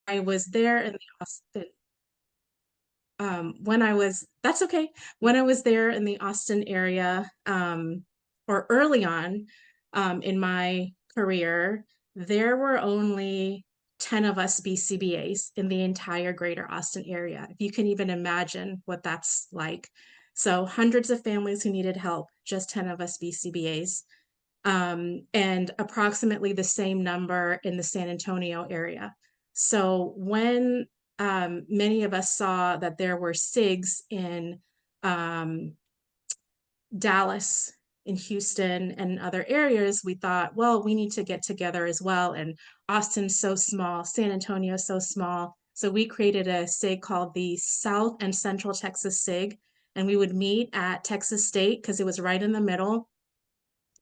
I was there in the Austin, that's okay. When I was there in the Austin area, or early on, in my career, there were only 10 of us BCBAs in the entire greater Austin area. If you can even imagine what that's like. So hundreds of families who needed help, just 10 of us BCBAs. And approximately the same number in the San Antonio area. So when many of us saw that there were SIGs in um, Dallas, in Houston, and other areas, we thought, well, we need to get together as well. And Austin's so small, San Antonio is so small. So we created a SIG called the South and Central Texas SIG. And we would meet at Texas State because it was right in the middle.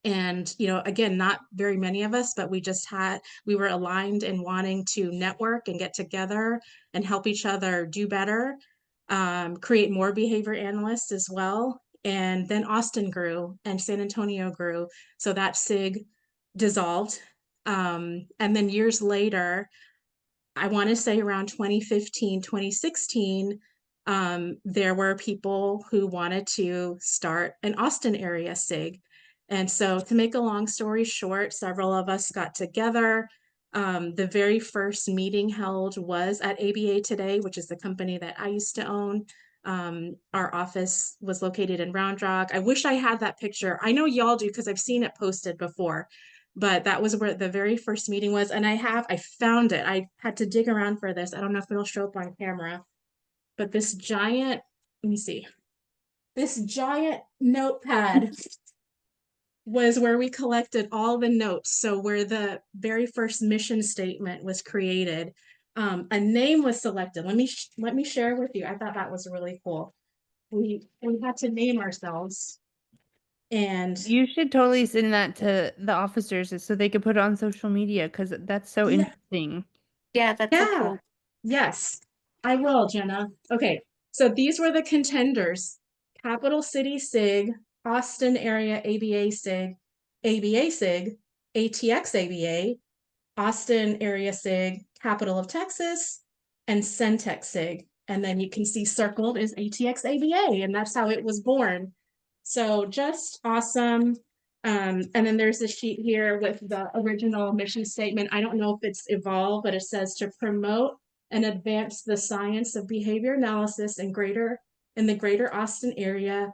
And, again, not very many of us, but we were aligned in wanting to network and get together and help each other do better, create more behavior analysts as well. And then Austin grew and San Antonio grew. So that SIG dissolved. And then years later, I want to say around 2015, 2016, there were people who wanted to start an Austin area SIG. And so, to make a long story short, several of us got together. The very first meeting held was at ABA Today, which is the company that I used to own. Our office was located in Round Rock. I wish I had that picture. I know y'all do because I've seen it posted before, but that was where the very first meeting was. And I found it. I had to dig around for this. I don't know if it'll show up on camera, but let me see, this giant notepad was where we collected all the notes. So where the very first mission statement was created, a name was selected. Let me share with you. I thought that was really cool. We had to name ourselves, and You should totally send that to the officers so they could put it on social media because that's so yeah, interesting. Yeah, that's so yeah, cool. yes, I will, Jenna. Okay, so these were the contenders: Capital City SIG, Austin Area ABA SIG, ABA SIG, ATX ABA, Austin Area SIG, Capital of Texas, and Centex SIG. And then you can see circled is ATX ABA, and that's how it was born. So just awesome. And then there's a sheet here with the original mission statement. I don't know if it's evolved, but it says to promote and advance the science of behavior analysis in the greater Austin area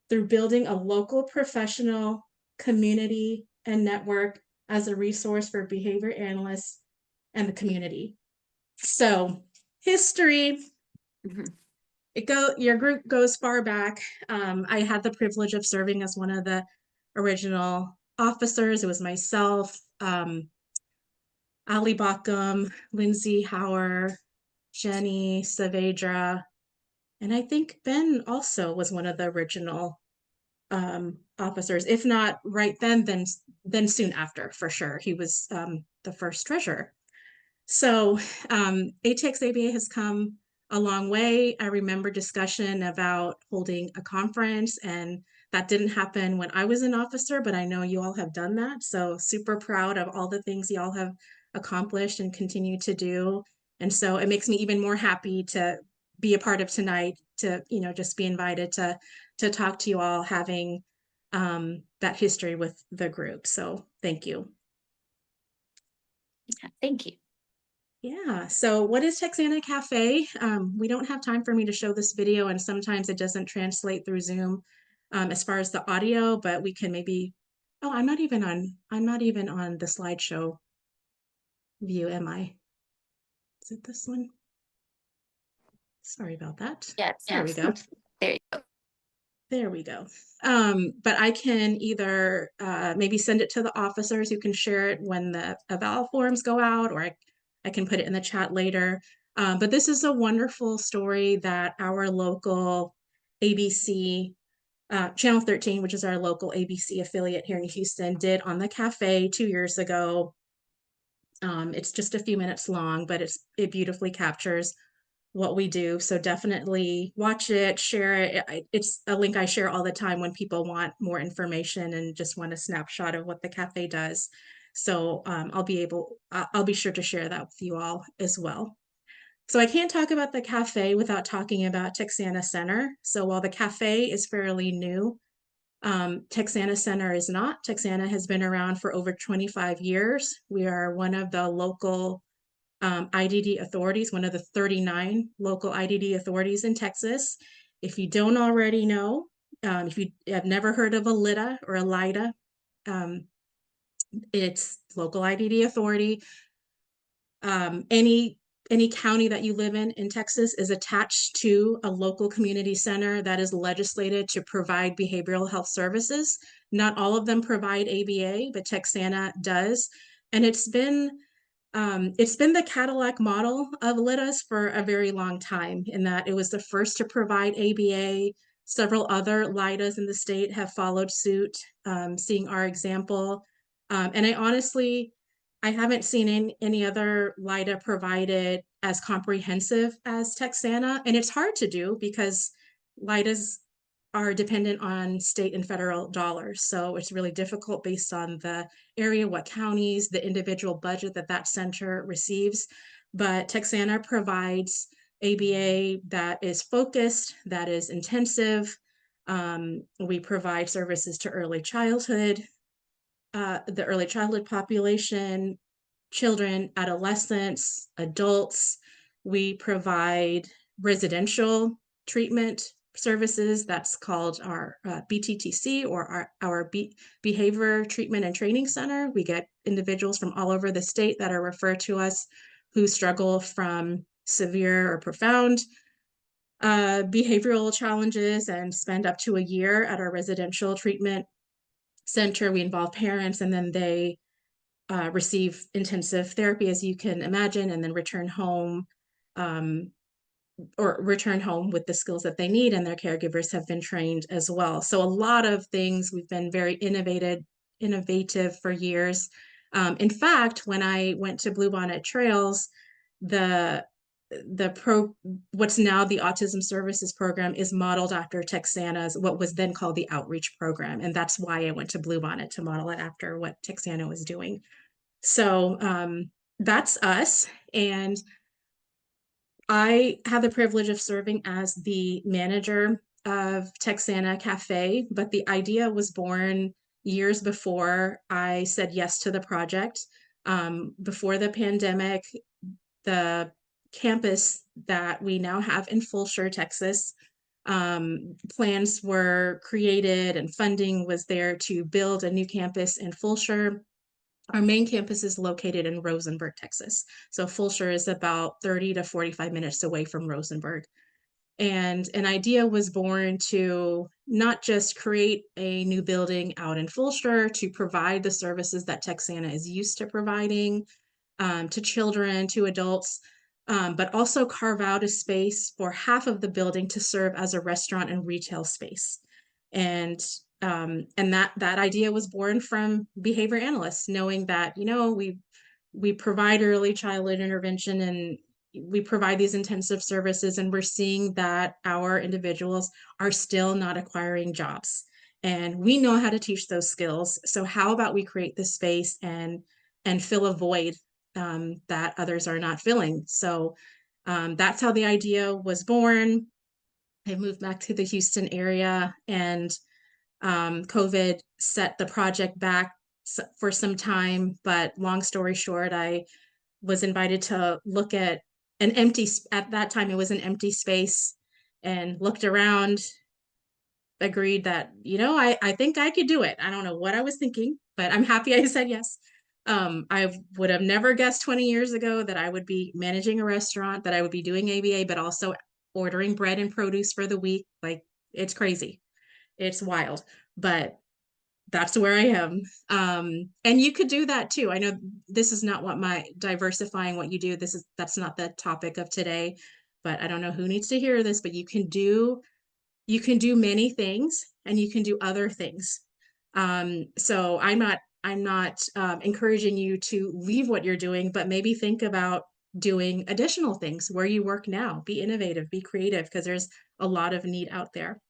through building a local professional community and network as a resource for behavior analysts and the community. So history, Mhm. your group goes far back. I had the privilege of serving as one of the original officers. It was myself, Ali Bacham, Lindsay Hauer, Jenny Saavedra, and I think Ben also was one of the original officers. If not right then soon after, for sure. He was the first treasurer. So ATX ABA has come a long way. I remember discussion about holding a conference, and that didn't happen when I was an officer, but I know you all have done that. So super proud of all the things you all have accomplished and continue to do. And so it makes me even more happy to be a part of tonight, to just be invited to talk to you all, having that history with the group. So thank you. Yeah, thank you. Yeah, so what is Texana Cafe? We don't have time for me to show this video, and sometimes it doesn't translate through Zoom as far as the audio, but we can maybe, oh, I'm not even on the slideshow view, am I? Is it this one? Sorry about that. Yes, There we go. there you go. There we go. But I can either maybe send it to the officers who can share it when the eval forms go out, or I can put it in the chat later. But this is a wonderful story that our local ABC, Channel 13, which is our local ABC affiliate here in Houston, did on the cafe 2 years ago. It's just a few minutes long, but it beautifully captures what we do. So definitely watch it, share it. It's a link I share all the time when people want more information and just want a snapshot of what the cafe does. So I'll be sure to share that with you all as well. So I can't talk about the cafe without talking about Texana Center. So while the cafe is fairly new, Texana Center is not. Texana has been around for over 25 years. We are one of the local IDD authorities, one of the 39 local IDD authorities in Texas. If you don't already know, if you have never heard of a LIDA or a LIDA, um, it's local IDD authority. Any county that you live in Texas is attached to a local community center that is legislated to provide behavioral health services. Not all of them provide ABA, but Texana does. And it's been the Cadillac model of LIDAs for a very long time, in that it was the first to provide ABA. Several other LIDAs in the state have followed suit, seeing our example. And I haven't seen any other LIDA provided as comprehensive as Texana. And it's hard to do because LIDAs are dependent on state and federal dollars. So it's really difficult based on the area, what counties, the individual budget that center receives. But Texana provides ABA that is focused, that is intensive. We provide services to the early childhood population, children, adolescents, adults. We provide residential treatment services. That's called our BTTC, or our Behavior Treatment and Training Center. We get individuals from all over the state that are referred to us who struggle from severe or profound behavioral challenges and spend up to a year at our residential treatment center. We involve parents, and then they receive intensive therapy, as you can imagine, and then return home with the skills that they need, and their caregivers have been trained as well. So a lot of things, we've been very innovative for years. In fact, when I went to Bluebonnet Trails, what's now the Autism Services Program is modeled after Texana's, what was then called the Outreach Program. And that's why I went to Bluebonnet, to model it after what Texana was doing. So that's us. And I have the privilege of serving as the manager of Texana Cafe, but the idea was born years before I said yes to the project. Before the pandemic, the campus that we now have in Fulshire, Texas, plans were created and funding was there to build a new campus in Fulshire. Our main campus is located in Rosenberg, Texas. So Fulshire is about 30 to 45 minutes away from Rosenberg. And an idea was born to not just create a new building out in Fulshire to provide the services that Texana is used to providing to children, to adults, but also carve out a space for half of the building to serve as a restaurant and retail space. And that idea was born from behavior analysts, knowing that, we provide early childhood intervention and we provide these intensive services, and we're seeing that our individuals are still not acquiring jobs, and we know how to teach those skills. So how about we create this space and fill a void that others are not filling? So that's how the idea was born. I moved back to the Houston area, and COVID set the project back for some time. But long story short, I was invited to look at at that time, it was an empty space, and looked around, agreed that, I think I could do it. I don't know what I was thinking, but I'm happy I said yes. I would have never guessed 20 years ago that I would be managing a restaurant, that I would be doing ABA, but also ordering bread and produce for the week. Like, it's crazy. It's wild, but that's where I am. And you could do that too. I know this is not diversifying what you do. That's not the topic of today, but I don't know who needs to hear this, but you can do many things, and you can do other things. So I'm not encouraging you to leave what you're doing, but maybe think about doing additional things where you work now. Be innovative, be creative, because there's a lot of need out there.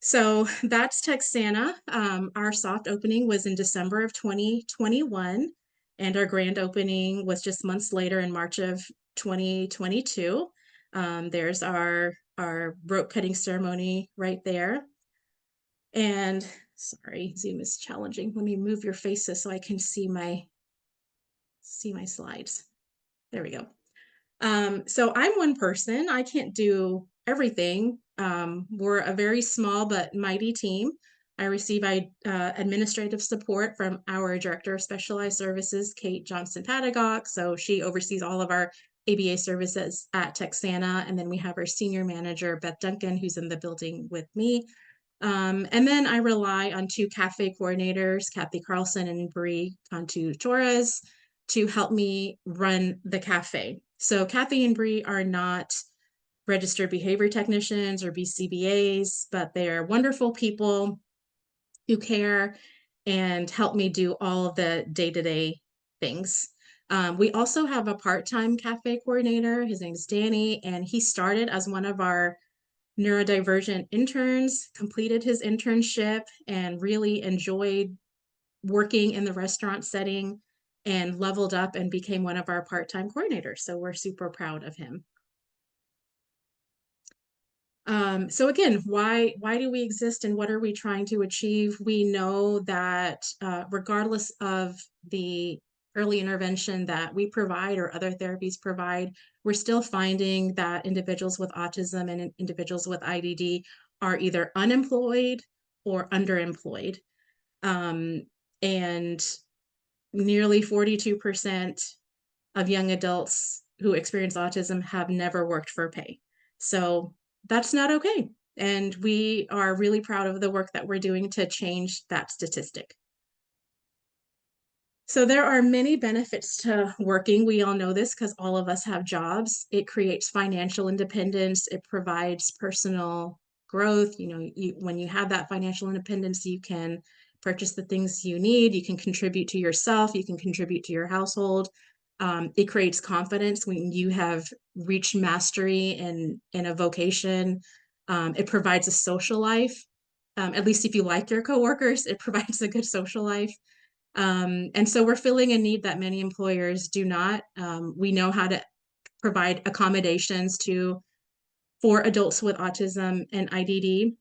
So that's Texana. Our soft opening was in December of 2021, and our grand opening was just months later in March of 2022. There's our rope cutting ceremony right there. And sorry, Zoom is challenging. Let me move your faces so I can see my slides. There we go. So I'm one person. I can't do everything. We're a very small but mighty team. I receive administrative support from our Director of Specialized Services, Kate Johnson-Paddock. So she oversees all of our ABA services at Texana. And then we have our Senior Manager, Beth Duncan, who's in the building with me. And then I rely on two cafe coordinators, Kathy Carlson and Bree Cantu Torres, to help me run the cafe. So Kathy and Bree are not registered behavior technicians or BCBAs, but they are wonderful people who care and help me do all of the day-to-day things. We also have a part-time cafe coordinator. His name is Danny, and he started as one of our neurodivergent interns, completed his internship, and really enjoyed working in the restaurant setting and leveled up and became one of our part-time coordinators. So we're super proud of him. So again, why do we exist and what are we trying to achieve? We know that regardless of the early intervention that we provide or other therapies provide, we're still finding that individuals with autism and individuals with IDD are either unemployed or underemployed. And nearly 42% of young adults who experience autism have never worked for pay. So that's not okay. And we are really proud of the work that we're doing to change that statistic. So there are many benefits to working. We all know this because all of us have jobs. It creates financial independence. It provides personal growth. When you have that financial independence, you can purchase the things you need. You can contribute to yourself. You can contribute to your household. It creates confidence when you have reached mastery in a vocation. It provides a social life. At least if you like your coworkers, it provides a good social life. And so we're filling a need that many employers do not. We know how to provide accommodations for adults with autism and IDD.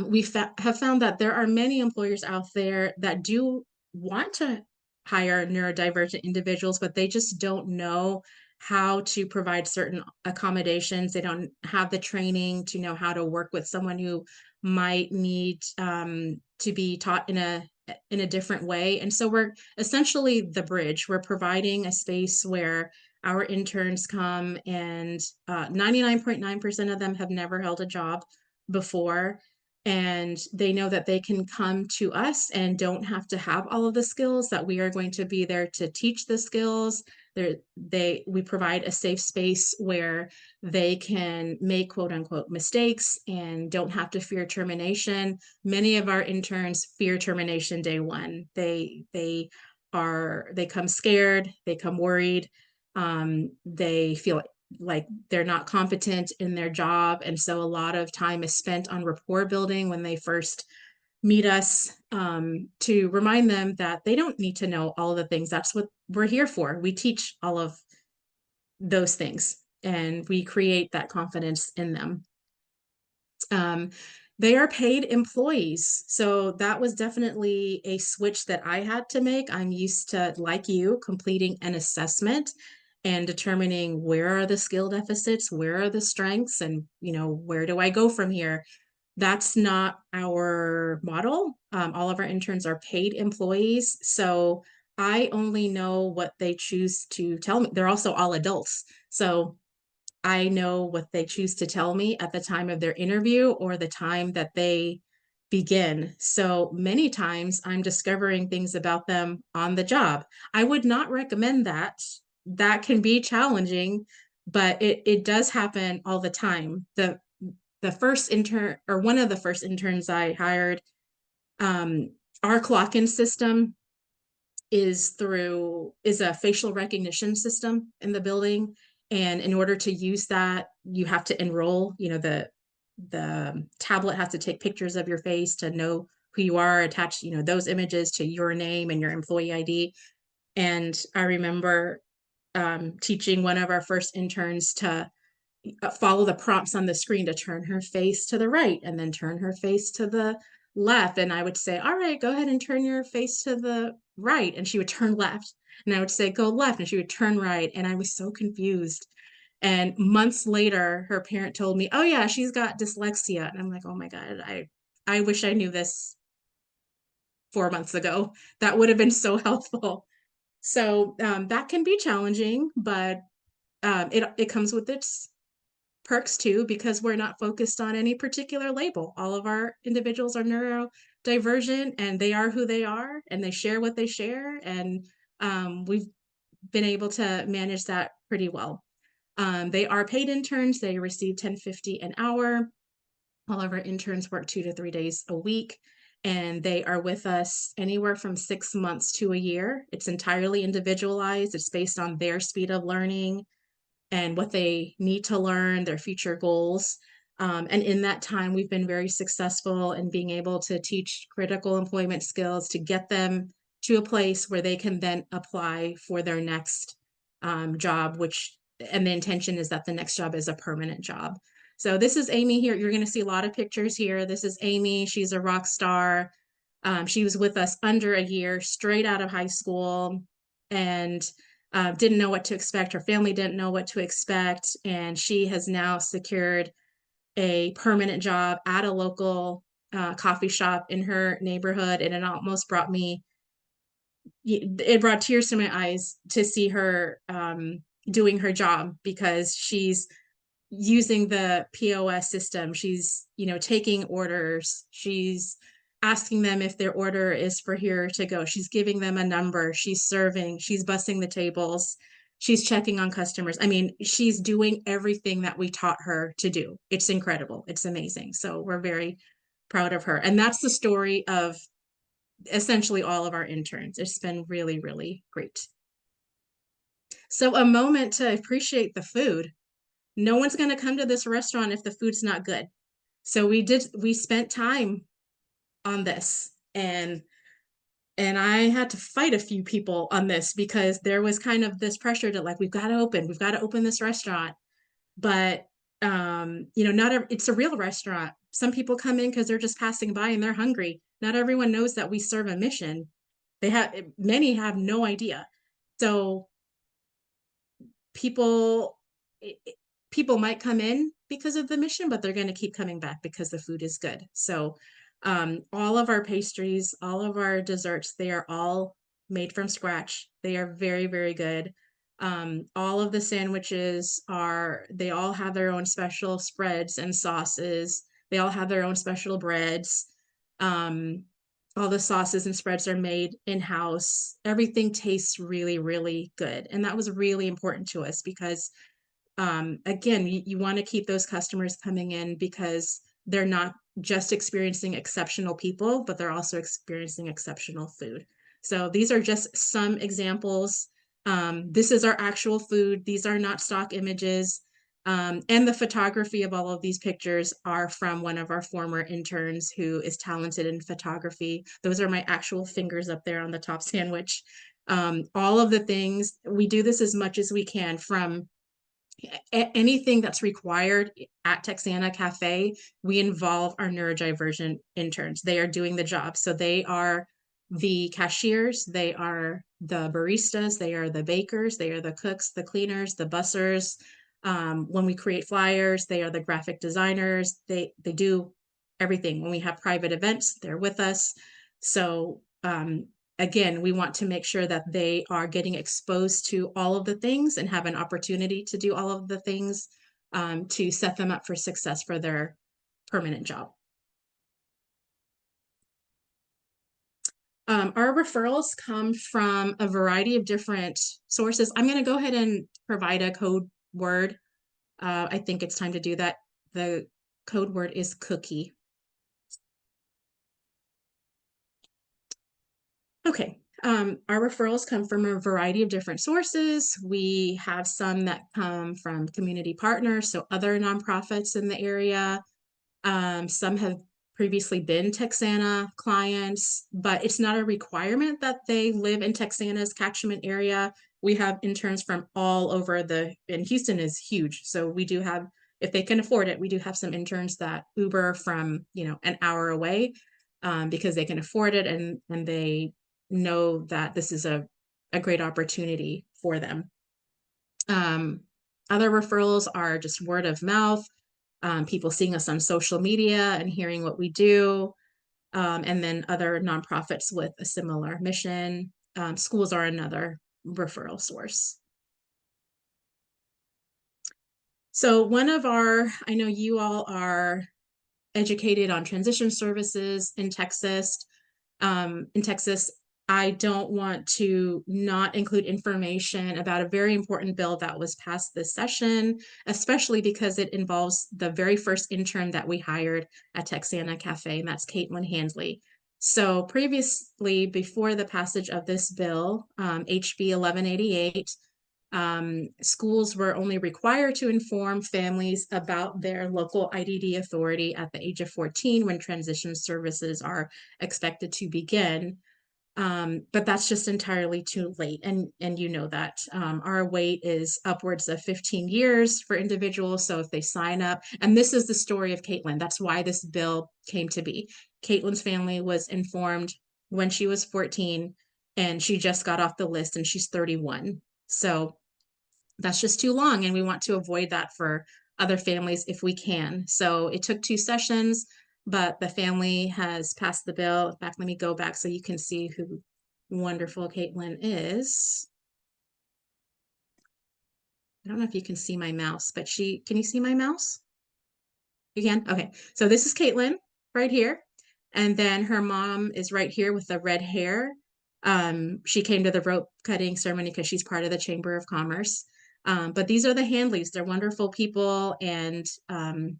We have found that there are many employers out there that do want to hire neurodivergent individuals, but they just don't know how to provide certain accommodations. They don't have the training to know how to work with someone who might need to be taught in a different way. And so we're essentially the bridge. We're providing a space where our interns come, and 99.9% of them have never held a job before. And they know that they can come to us and don't have to have all of the skills, that we are going to be there to teach the skills. We provide a safe space where they can make quote unquote mistakes and don't have to fear termination. Many of our interns fear termination day one. They come scared, they come worried, they feel like they're not competent in their job. And so a lot of time is spent on rapport building when they first meet us, to remind them that they don't need to know all the things. That's what we're here for. We teach all of those things and we create that confidence in them. They are paid employees. So that was definitely a switch that I had to make. I'm used to, like you, completing an assessment and determining where are the skill deficits, where are the strengths, and where do I go from here? That's not our model. All of our interns are paid employees. So I only know what they choose to tell me. They're also all adults. So I know what they choose to tell me at the time of their interview or the time that they begin. So many times I'm discovering things about them on the job. I would not recommend that. That can be challenging, but it does happen all the time. The first intern, or one of the first interns I hired, our clock-in system is a facial recognition system in the building. And in order to use that, you have to enroll. The tablet has to take pictures of your face to know who you are, attach those images to your name and your employee ID. And I remember teaching one of our first interns to follow the prompts on the screen to turn her face to the right and then turn her face to the left. And I would say, all right, go ahead and turn your face to the right. And she would turn left. And I would say, go left. And she would turn right. And I was so confused. And months later, her parent told me, oh, yeah, she's got dyslexia. And I'm like, oh my God, I wish I knew this 4 months ago. That would have been so helpful. So that can be challenging, but it comes with its perks too, because we're not focused on any particular label. All of our individuals are neurodivergent and they are who they are and they share what they share. And we've been able to manage that pretty well. They are paid interns. They receive $10.50 an hour. All of our interns work 2 to 3 days a week, and they are with us anywhere from 6 months to a year. It's entirely individualized. It's based on their speed of learning and what they need to learn, their future goals. And in that time, we've been very successful in being able to teach critical employment skills to get them to a place where they can then apply for their next job, and the intention is that the next job is a permanent job. So this is Amy here. You're going to see a lot of pictures here. This is Amy. She's a rock star. She was with us under a year, straight out of high school, and didn't know what to expect. Her family didn't know what to expect. And she has now secured a permanent job at a local coffee shop in her neighborhood. And it brought tears to my eyes to see her doing her job, because she's using the POS system. She's, taking orders. She's asking them if their order is for here to go. She's giving them a number. She's serving. She's bussing the tables. She's checking on customers. I mean, she's doing everything that we taught her to do. It's incredible. It's amazing. So we're very proud of her. And that's the story of essentially all of our interns. It's been really, really great. So a moment to appreciate the food. No one's going to come to this restaurant if the food's not good. So we spent time on this, and I had to fight a few people on this, because there was kind of this pressure to, like, we've got to open this restaurant. But it's a real restaurant. Some people come in because they're just passing by and they're hungry. Not everyone knows that we serve a mission. Many have no idea. So people might come in because of the mission, but they're going to keep coming back because the food is good. So all of our pastries, all of our desserts, they are all made from scratch. They are very, very good. All of the sandwiches they all have their own special spreads and sauces. They all have their own special breads. All the sauces and spreads are made in-house. Everything tastes really, really good. And that was really important to us, because again, you want to keep those customers coming in, because they're not just experiencing exceptional people, but they're also experiencing exceptional food. So these are just some examples. This is our actual food. These are not stock images. And the photography of all of these pictures are from one of our former interns who is talented in photography. Those are my actual fingers up there on the top sandwich. All of the things, we do this as much as we can, from anything that's required at Texana Cafe. We involve our neurodivergent interns. They are doing the job. So they are the cashiers, they are the baristas, they are the bakers, they are the cooks, the cleaners, the bussers. When we create flyers, they are the graphic designers. They do everything. When we have private events, they're with us. So again, we want to make sure that they are getting exposed to all of the things and have an opportunity to do all of the things to set them up for success for their permanent job. Our referrals come from a variety of different sources. I'm going to go ahead and provide a code word. I think it's time to do that. The code word is cookie. Okay, our referrals come from a variety of different sources. We have some that come from community partners, so other nonprofits in the area. Some have previously been Texana clients, but it's not a requirement that they live in Texana's catchment area. we have interns from all over and Houston is huge. So we do have, if they can afford it, we do have some interns that Uber from, an hour away, because they can afford it and they know that this is a great opportunity for them. Other referrals are just word of mouth, people seeing us on social media and hearing what we do, and then other nonprofits with a similar mission. Schools are another referral source. So I know you all are educated on transition services in Texas. I don't want to not include information about a very important bill that was passed this session, especially because it involves the very first intern that we hired at Texana Cafe, and that's Caitlin Handley. So previously, before the passage of this bill, HB 1188, schools were only required to inform families about their local IDD authority at the age of 14 when transition services are expected to begin. But that's just entirely too late. And you know that our wait is upwards of 15 years for individuals. So if they sign up, and this is the story of Caitlin, that's why this bill came to be. Caitlin's family was informed when she was 14 and she just got off the list and she's 31. So that's just too long. And we want to avoid that for other families if we can. So it took 2 sessions, but the family has passed the bill. In fact, let me go back so you can see who wonderful Caitlin is. I don't know if you can see my mouse, but can you see my mouse? You can? Okay. So this is Caitlin right here. And then her mom is right here with the red hair. She came to the rope cutting ceremony because she's part of the Chamber of Commerce. But these are the Handleys. They're wonderful people. And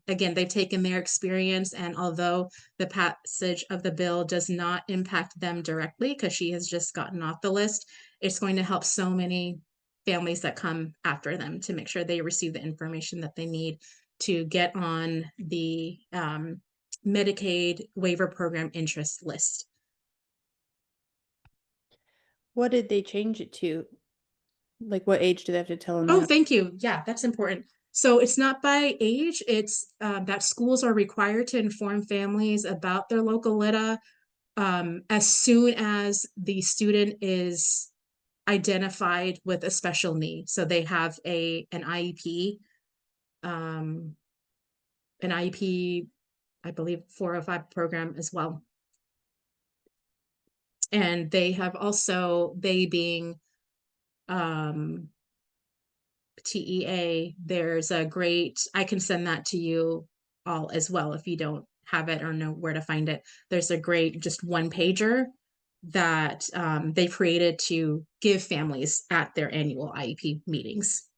again, they've taken their experience. And although the passage of the bill does not impact them directly because she has just gotten off the list, it's going to help so many families that come after them to make sure they receive the information that they need to get on the Medicaid waiver program interest list. What did they change it to? Like, what age do they have to tell them Oh, that? thank you. Yeah, that's important. So it's not by age, it's that schools are required to inform families about their local LITA as soon as the student is identified with a special need. So they have an IEP, I believe 405 program as well. And they have also, they being TEA, there's a great, I can send that to you all as well if you don't have it or know where to find it. There's a great just one pager that they created to give families at their annual IEP meetings.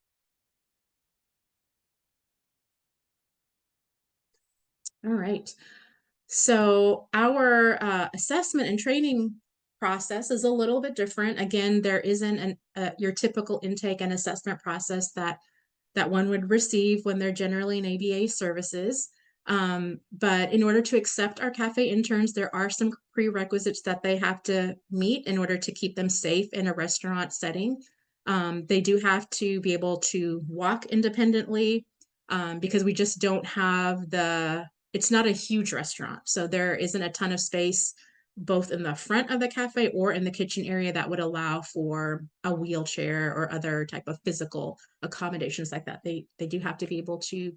All right. So our assessment and training process is a little bit different. Again, there isn't your typical intake and assessment process that one would receive when they're generally in ABA services. But in order to accept our cafe interns, there are some prerequisites that they have to meet in order to keep them safe in a restaurant setting. They do have to be able to walk independently because we just don't have it's not a huge restaurant. So there isn't a ton of space both in the front of the cafe or in the kitchen area that would allow for a wheelchair or other type of physical accommodations like that. They do have to be able to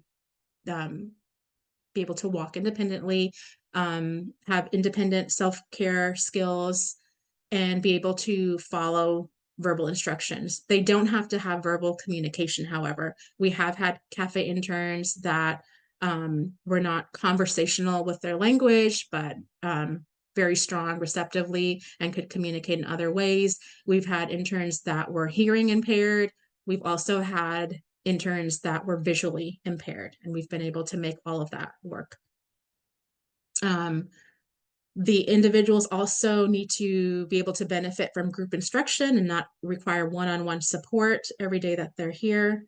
walk independently, have independent self-care skills, and be able to follow verbal instructions. They don't have to have verbal communication, however. We have had cafe interns that were not conversational with their language, but very strong receptively and could communicate in other ways. We've had interns that were hearing impaired. We've also had interns that were visually impaired, and we've been able to make all of that work. The individuals also need to be able to benefit from group instruction and not require one-on-one support every day that they're here,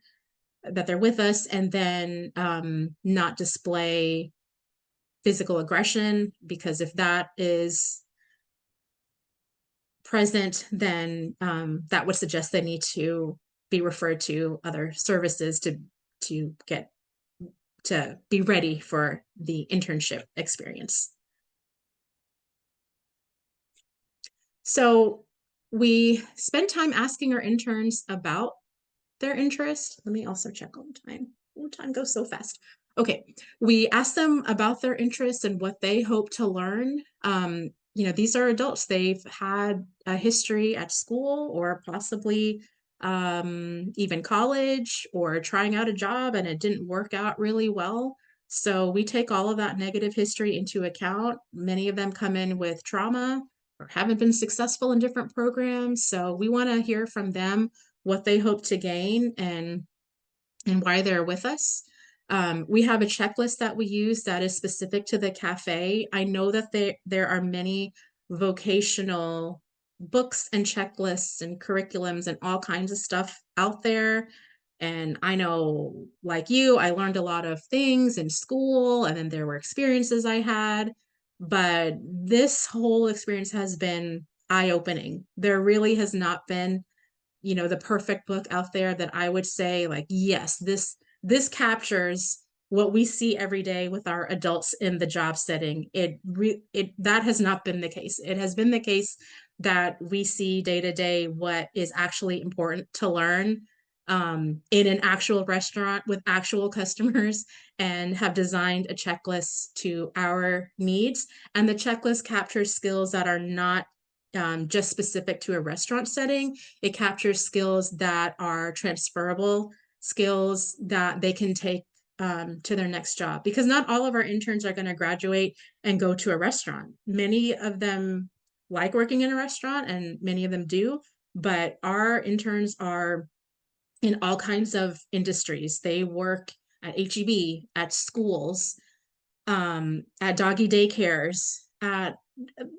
that they're with us, and then not display physical aggression, because if that is present, then that would suggest they need to be referred to other services to get to be ready for the internship experience. So we spend time asking our interns about their interest. Let me also check on time. Oh, time goes so fast. Okay, we ask them about their interests and what they hope to learn. You know, these are adults. They've had a history at school or possibly even college or trying out a job and it didn't work out really well. So we take all of that negative history into account. Many of them come in with trauma or haven't been successful in different programs. So we want to hear from them what they hope to gain and why they're with us. We have a checklist that we use that is specific to the cafe. I know that there are many vocational books and checklists and curriculums and all kinds of stuff out there. And I know, like you, I learned a lot of things in school, and then there were experiences I had. But this whole experience has been eye-opening. There really has not been, you know, the perfect book out there that I would say, like, yes, this captures what we see every day with our adults in the job setting. That has not been the case. It has been the case that we see day to day what is actually important to learn in an actual restaurant with actual customers, and have designed a checklist to our needs. And the checklist captures skills that are not just specific to a restaurant setting. It captures skills that are transferable, skills that they can take to their next job, because not all of our interns are going to graduate and go to a restaurant. Many of them like working in a restaurant, and many of them do, but our interns are in all kinds of industries. They work at HEB, at schools, at doggy daycares, at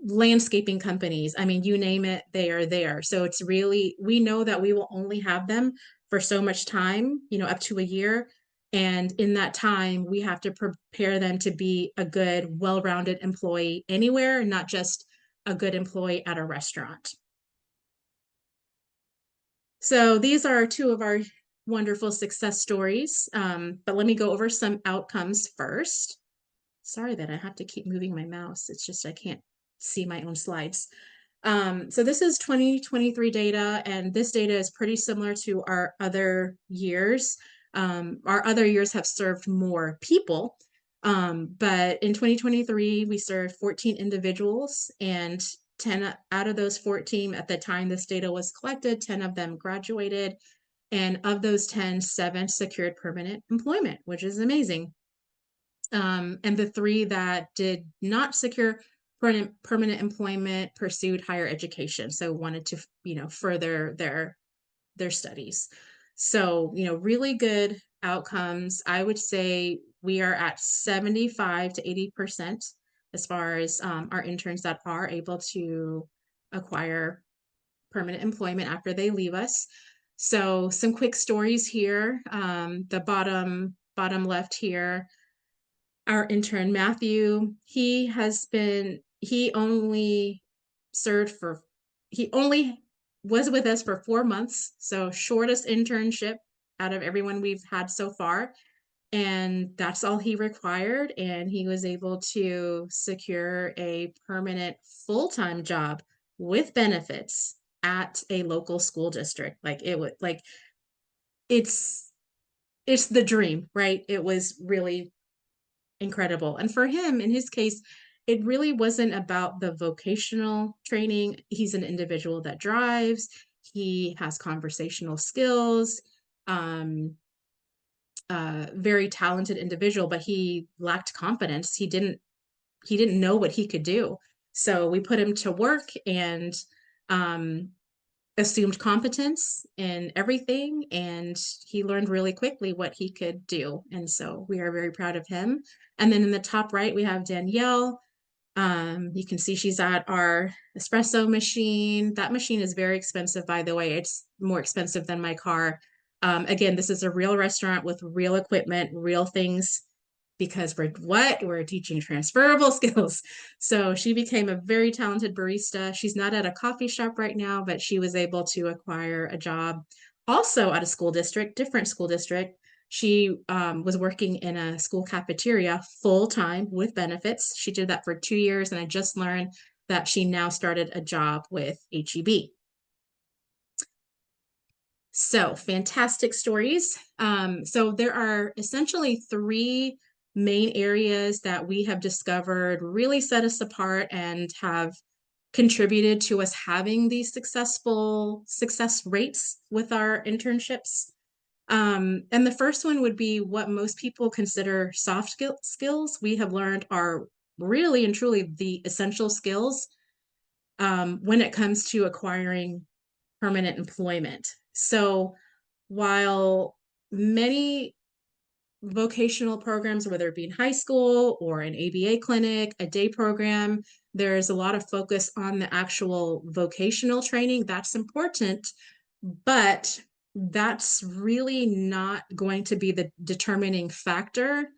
landscaping companies. I mean, you name it, they are there. So it's really, we know that we will only have them for so much time, you know, up to a year. And in that time, we have to prepare them to be a good, well-rounded employee anywhere, not just a good employee at a restaurant. So these are two of our wonderful success stories. But let me go over some outcomes first. Sorry that I have to keep moving my mouse. It's just I can't see my own slides. So this is 2023 data, and this data is pretty similar to our other years. Our other years have served more people, but in 2023, we served 14 individuals, and 10 out of those 14 at the time this data was collected, 10 of them graduated, and of those 10, 7 secured permanent employment, which is amazing. And the 3 that did not secure permanent employment pursued higher education, so wanted to, you know, further their studies. So, you know, really good outcomes. I would say we are at 75 to 80% as far as our interns that are able to acquire permanent employment after they leave us. So some quick stories here. The bottom left here, our intern Matthew, he only served for, he only was with us for 4 months, so shortest internship out of everyone we've had so far. And that's all he required, and he was able to secure a permanent full-time job with benefits at a local school district. Like, it would, like, it's the dream, right? It was really incredible. And for him, in his case, it really wasn't about the vocational training. He's an individual that drives, he has conversational skills, very talented individual, but he lacked confidence. He didn't know what he could do. So we put him to work and assumed competence in everything, and he learned really quickly what he could do. And so we are very proud of him. And then in the top right, we have Danielle. You can see she's at our espresso machine. That machine is very expensive, by the way. It's more expensive than my car. Again, this is a real restaurant with real equipment, real things because we're teaching transferable skills. So she became a very talented barista. She's not at a coffee shop right now, but she was able to acquire a job also at a school district, different school district. She was working in a school cafeteria full time with benefits. She did that for 2 years, and I just learned that she now started a job with HEB. So fantastic stories. So there are essentially three main areas that we have discovered really set us apart and have contributed to us having these success rates with our internships. And the first one would be what most people consider soft skills. We have learned are really and truly the essential skills when it comes to acquiring permanent employment. So while many vocational programs, whether it be in high school or an ABA clinic, a day program, there's a lot of focus on the actual vocational training. That's important, but that's really not going to be the determining factor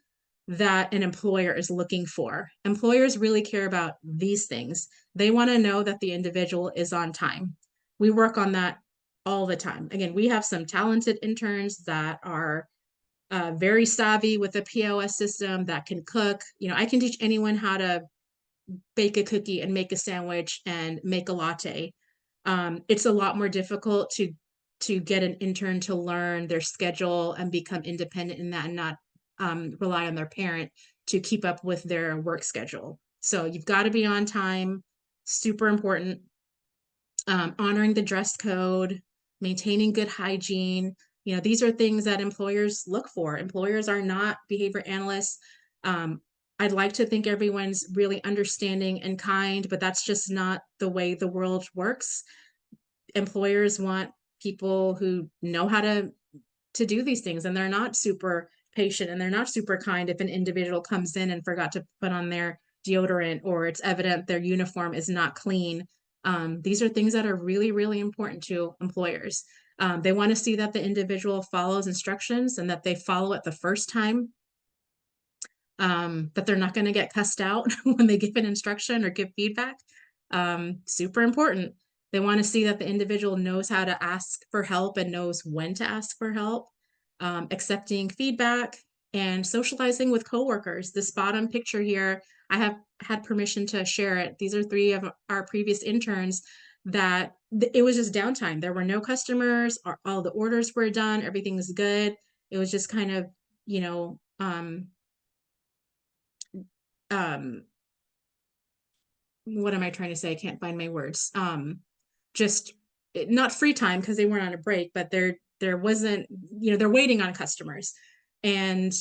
that an employer is looking for. Employers really care about these things. They want to know that the individual is on time. We work on that all the time. Again, we have some talented interns that are very savvy with a POS system that can cook. You know, I can teach anyone how to bake a cookie and make a sandwich and make a latte. It's a lot more difficult to get an intern to learn their schedule and become independent in that and not rely on their parent to keep up with their work schedule. So you've got to be on time, super important. Honoring the dress code, maintaining good hygiene. You know, these are things that employers look for. Employers are not behavior analysts. I'd like to think everyone's really understanding and kind, but that's just not the way the world works. Employers want people who know how to do these things, and they're not super patient and they're not super kind if an individual comes in and forgot to put on their deodorant or it's evident their uniform is not clean. These are things that are really, really important to employers. They want to see that the individual follows instructions and that they follow it the first time, that they're not going to get cussed out when they give an instruction or give feedback. Super important. They want to see that the individual knows how to ask for help and knows when to ask for help, accepting feedback, and socializing with coworkers. This bottom picture here, I have had permission to share it. These are three of our previous interns that it was just downtime. There were no customers, all the orders were done, everything was good. It was just kind of, you know, what am I trying to say? I can't find my words. Just not free time because they weren't on a break, but there wasn't, you know, they're waiting on customers. And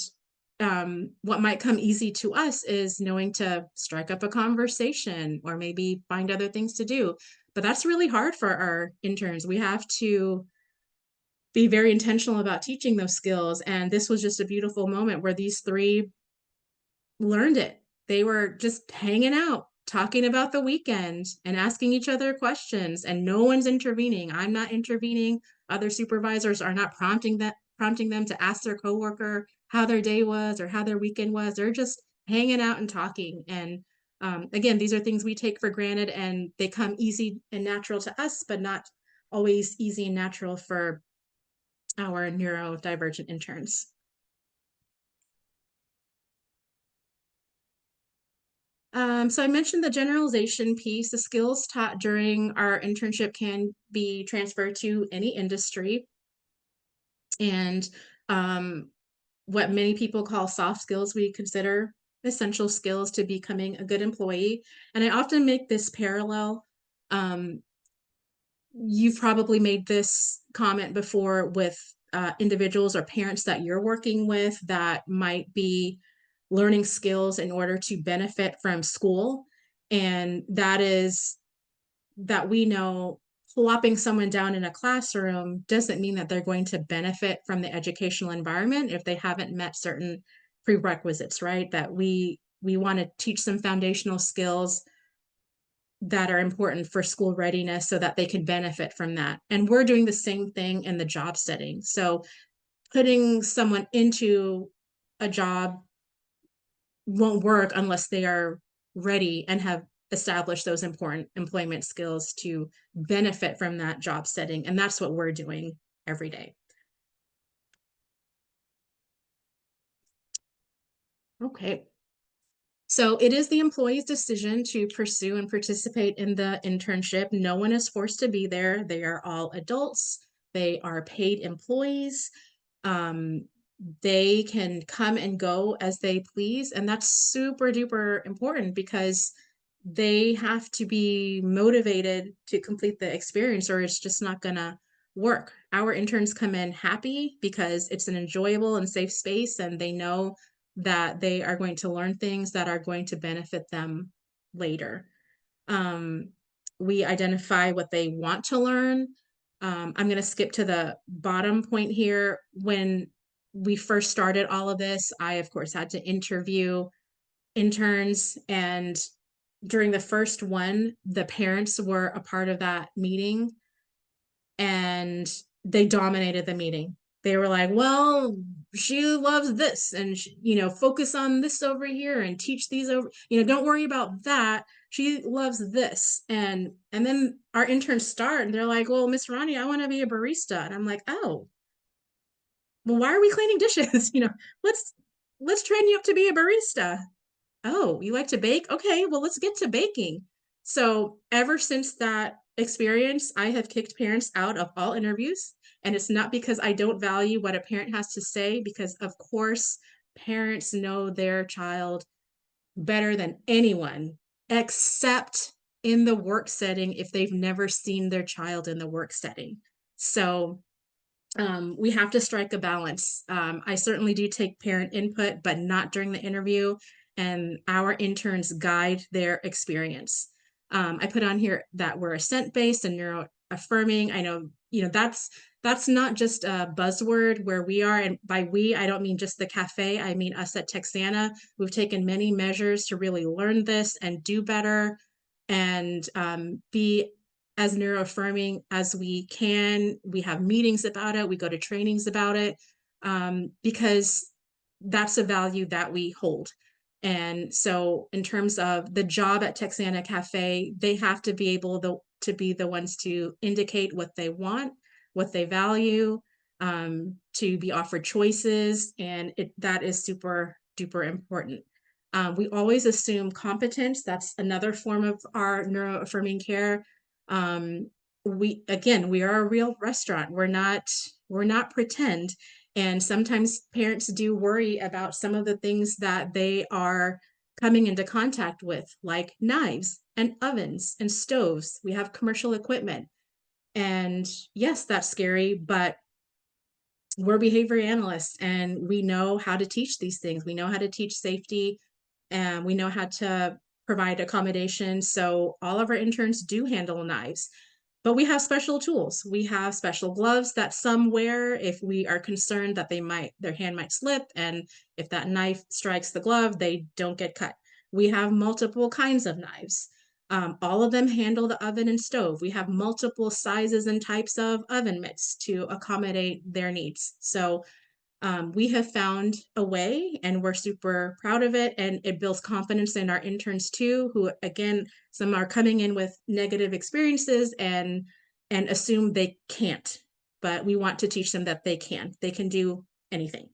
what might come easy to us is knowing to strike up a conversation or maybe find other things to do. But that's really hard for our interns. We have to be very intentional about teaching those skills. And this was just a beautiful moment where these three learned it. They were just hanging out, talking about the weekend and asking each other questions, and no one's intervening. I'm not intervening. Other supervisors are not prompting them to ask their coworker how their day was or how their weekend was. They're just hanging out and talking. And again, these are things we take for granted and they come easy and natural to us, but not always easy and natural for our neurodivergent interns. So I mentioned the generalization piece. The skills taught during our internship can be transferred to any industry. And what many people call soft skills, we consider essential skills to becoming a good employee. And I often make this parallel. You've probably made this comment before with individuals or parents that you're working with that might be learning skills in order to benefit from school. And that is that we know plopping someone down in a classroom doesn't mean that they're going to benefit from the educational environment if they haven't met certain prerequisites, right? That we want to teach some foundational skills that are important for school readiness so that they can benefit from that. And we're doing the same thing in the job setting. So putting someone into a job won't work unless they are ready and have established those important employment skills to benefit from that job setting. And that's what we're doing every day. Okay. So it is the employee's decision to pursue and participate in the internship. No one is forced to be there. They are all adults. They are paid employees. Um, they can come and go as they please. And that's super duper important because they have to be motivated to complete the experience or it's just not going to work. Our interns come in happy because it's an enjoyable and safe space and they know that they are going to learn things that are going to benefit them later. Um, we identify what they want to learn. I'm going to skip to the bottom point here. When we first started all of this, I, of course, had to interview interns. And during the first one, the parents were a part of that meeting and they dominated the meeting. They were like, well, she loves this and, focus on this over here and teach these over, don't worry about that. She loves this. And then our interns start and they're like, well, Miss Ronnie, I want to be a barista. And I'm like, oh, well, why are we cleaning dishes? Let's train you up to be a barista. Oh, you like to bake? Okay, well, let's get to baking. So ever since that experience, I have kicked parents out of all interviews. And it's not because I don't value what a parent has to say, because of course, parents know their child better than anyone, except in the work setting if they've never seen their child in the work setting. So we have to strike a balance. I certainly do take parent input, but not during the interview. And our interns guide their experience. I put on here that we're assent-based and neuro affirming. I know, that's not just a buzzword where we are. And by we, I don't mean just the cafe. I mean us at Texana. We've taken many measures to really learn this and do better and be as neuroaffirming as we can. We have meetings about it. We go to trainings about it because that's a value that we hold. And so in terms of the job at Texana Cafe, they have to be able to be the ones to indicate what they want, what they value, to be offered choices. And that is super duper important. We always assume competence. That's another form of our neuroaffirming care. We are a real restaurant. We're not pretend. And sometimes parents do worry about some of the things that they are coming into contact with, like knives and ovens and stoves. We have commercial equipment. And yes, that's scary, but we're behavior analysts and we know how to teach these things. We know how to teach safety and we know how to provide accommodation. So all of our interns do handle knives, but we have special tools. We have special gloves that some wear if we are concerned that their hand might slip. And if that knife strikes the glove, they don't get cut. We have multiple kinds of knives. All of them handle the oven and stove. We have multiple sizes and types of oven mitts to accommodate their needs. So we have found a way and we're super proud of it. And it builds confidence in our interns too, who again, some are coming in with negative experiences and assume they can't, but we want to teach them that they can do anything.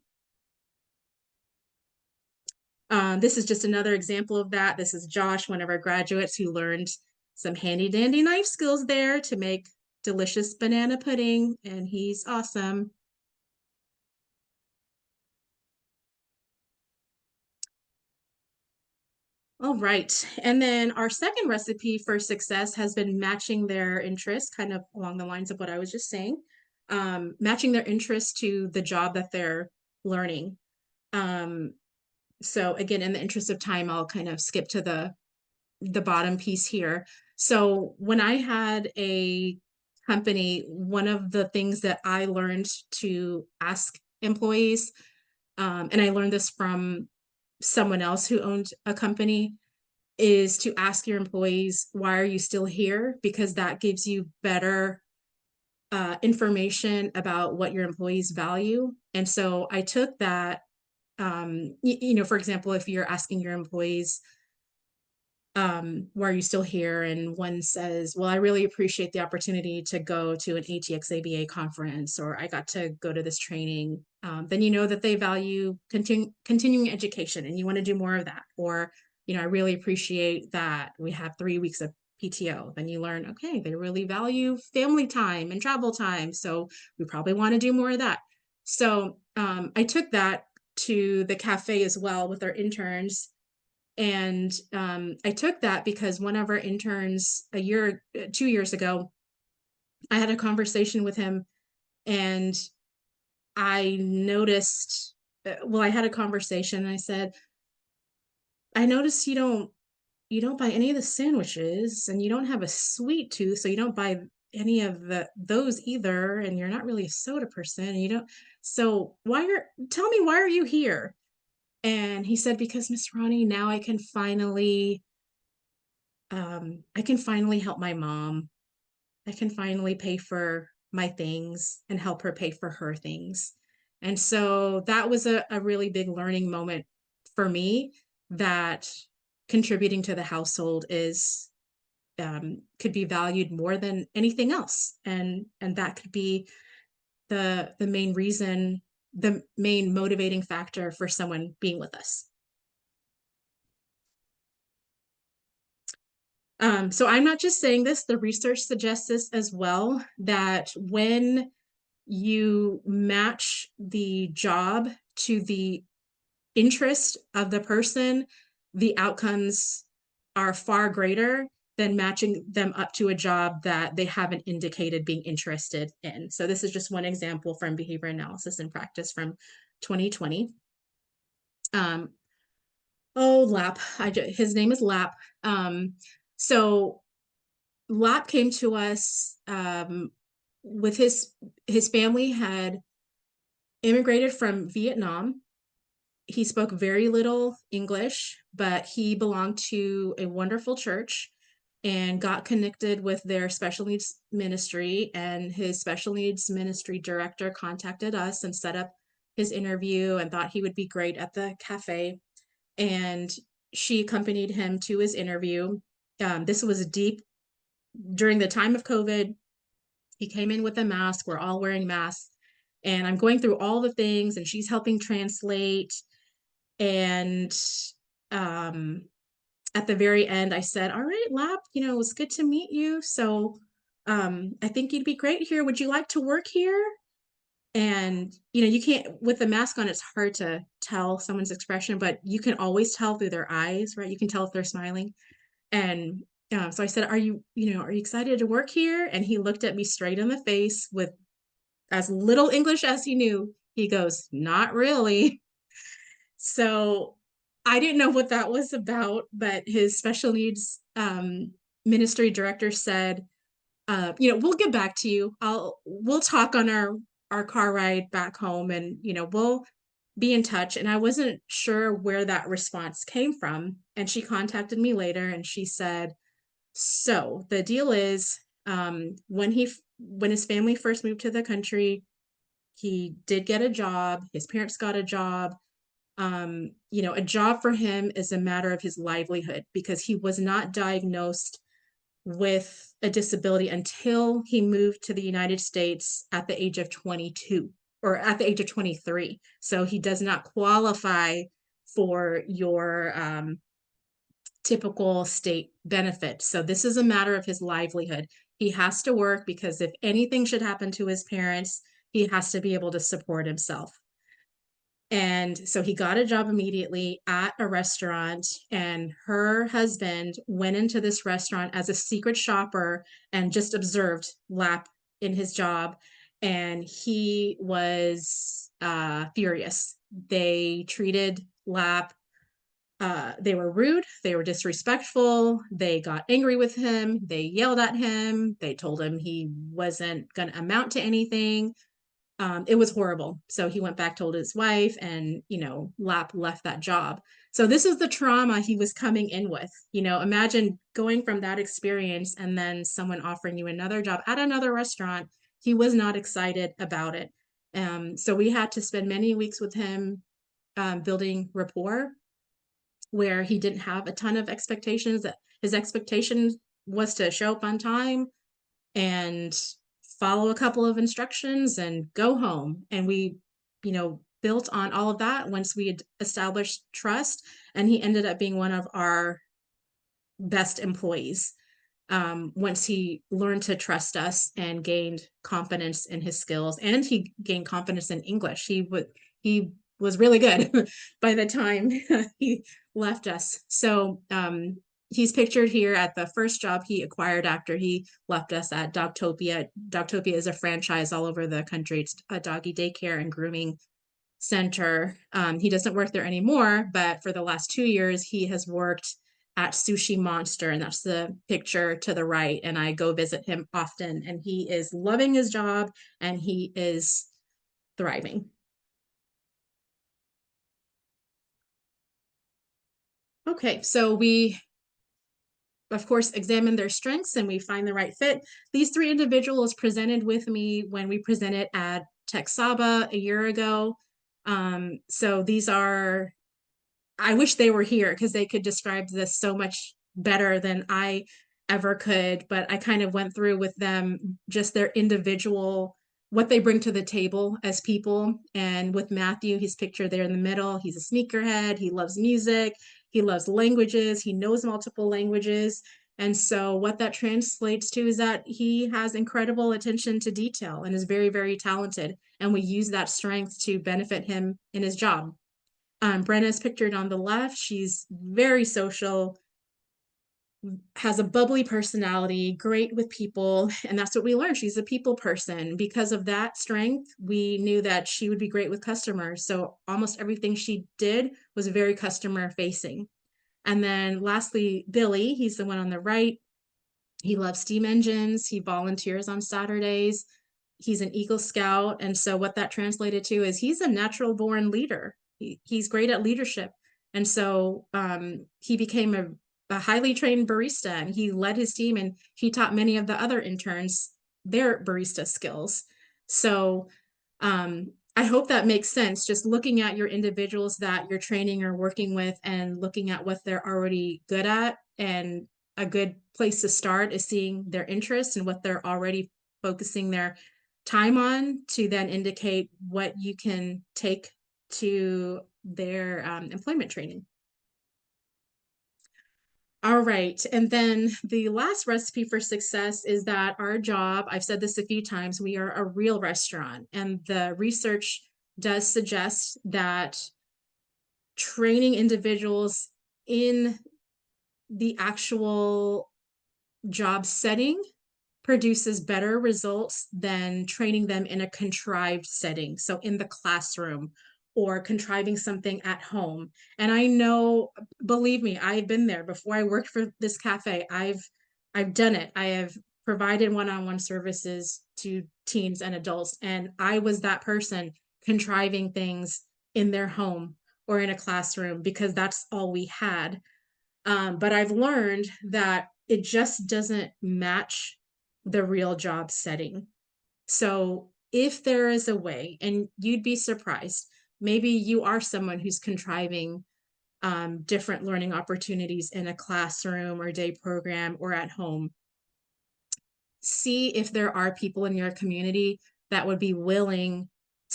This is just another example of that. This is Josh, one of our graduates who learned some handy dandy knife skills there to make delicious banana pudding, and he's awesome. All right. And then our second recipe for success has been matching their interests, kind of along the lines of what I was just saying, matching their interests to the job that they're learning. So again, in the interest of time, I'll kind of skip to the bottom piece here. So when I had a company, one of the things that I learned to ask employees, and I learned this from someone else who owned a company, is to ask your employees, why are you still here? Because that gives you better information about what your employees value. And so I took that For example, if you're asking your employees, why are you still here? And one says, well, I really appreciate the opportunity to go to an ATX ABA conference, or I got to go to this training. Then you know that they value continuing education and you want to do more of that. Or, I really appreciate that we have 3 weeks of PTO. Then you learn, okay, they really value family time and travel time. So we probably want to do more of that. So I took that to the cafe as well with our interns. And I took that because one of our interns 2 years ago, I had a conversation with him and I noticed, I had a conversation and I said, I noticed you don't buy any of the sandwiches and you don't have a sweet tooth. So you don't buy any of those either. And you're not really a soda person. And you don't, so tell me, why are you here? And he said, because Miss Ronnie, now I can finally help my mom. I can finally pay for my things and help her pay for her things. And so that was a really big learning moment for me, that contributing to the household could be valued more than anything else. And that could be the main reason, the main motivating factor for someone being with us. So I'm not just saying this, the research suggests this as well, that when you match the job to the interest of the person, the outcomes are far greater than matching them up to a job that they haven't indicated being interested in. So this is just one example from behavior analysis and practice from 2020. Lap. His name is Lap. So Lap came to us with his family had immigrated from Vietnam. He spoke very little English, but he belonged to a wonderful church and got connected with their special needs ministry. And his special needs ministry director contacted us and set up his interview and thought he would be great at the cafe. And she accompanied him to his interview. This was during the time of COVID. He came in with a mask. We're all wearing masks. And I'm going through all the things, and she's helping translate. And at the very end, I said, all right, Lap, it was good to meet you. So I think you'd be great here. Would you like to work here? And, you can't, with the mask on, it's hard to tell someone's expression, but you can always tell through their eyes, right? You can tell if they're smiling. And so I said, are you excited to work here? And he looked at me straight in the face with as little English as he knew. He goes, not really. So I didn't know what that was about, but his special needs ministry director said, we'll get back to you. We'll talk on our car ride back home, and we'll be in touch. And I wasn't sure where that response came from. And she contacted me later and she said, so the deal is, when his family first moved to the country, he did get a job. His parents got a job. A job for him is a matter of his livelihood because he was not diagnosed with a disability until he moved to the United States at the age of 22 or at the age of 23. So he does not qualify for your typical state benefit. So this is a matter of his livelihood. He has to work because if anything should happen to his parents, he has to be able to support himself. And so he got a job immediately at a restaurant, and her husband went into this restaurant as a secret shopper and just observed Lap in his job. And he was furious. They treated Lap, they were rude, they were disrespectful, they got angry with him, they yelled at him, they told him he wasn't going to amount to anything. It was horrible. So he went back, told his wife, and, Lap left that job. So this is the trauma he was coming in with. Imagine going from that experience and then someone offering you another job at another restaurant. He was not excited about it. So we had to spend many weeks with him building rapport, where he didn't have a ton of expectations. That his expectation was to show up on time and follow a couple of instructions and go home. And we, built on all of that once we had established trust. And he ended up being one of our best employees, once he learned to trust us and gained confidence in his skills, and he gained confidence in English. He was really good by the time he left us. So he's pictured here at the first job he acquired after he left us at Dogtopia. Dogtopia is a franchise all over the country. It's a doggy daycare and grooming center. He doesn't work there anymore, but for the last 2 years, he has worked at Sushi Monster, and that's the picture to the right. And I go visit him often, and he is loving his job and he is thriving. Okay, so we, of course, examine their strengths and we find the right fit. These 3 individuals presented with me when we presented at ATX ABA a year ago. So these are, I wish they were here because they could describe this so much better than I ever could. But I kind of went through with them just their individual, what they bring to the table as people. And with Matthew, he's pictured there in the middle. He's a sneakerhead. He loves music. He loves languages. He knows multiple languages. And so what that translates to is that he has incredible attention to detail and is very, very talented. And we use that strength to benefit him in his job. Brenna's pictured on the left. She's very social, has a bubbly personality, great with people, and that's what we learned. She's a people person. Because of that strength, we knew that she would be great with customers. So almost everything she did was very customer facing. And then lastly, Billy, he's the one on the right. He loves steam engines. He volunteers on Saturdays. He's an Eagle Scout. And so what that translated to is he's a natural born leader. He's great at leadership. And so he became a highly trained barista, and he led his team, and he taught many of the other interns their barista skills. So I hope that makes sense. Just looking at your individuals that you're training or working with and looking at what they're already good at. And a good place to start is seeing their interests and what they're already focusing their time on, to then indicate what you can take to their employment training. All right. And then the last recipe for success is that our job, I've said this a few times, we are a real restaurant. And the research does suggest that training individuals in the actual job setting produces better results than training them in a contrived setting. So in the classroom or contriving something at home. And I know, believe me, I've been there before I worked for this cafe. I've done it. I have provided one-on-one services to teens and adults, and I was that person contriving things in their home or in a classroom because that's all we had. But I've learned that it just doesn't match the real job setting. So if there is a way, and you'd be surprised, maybe you are someone who's contriving different learning opportunities in a classroom or day program or at home. See if there are people in your community that would be willing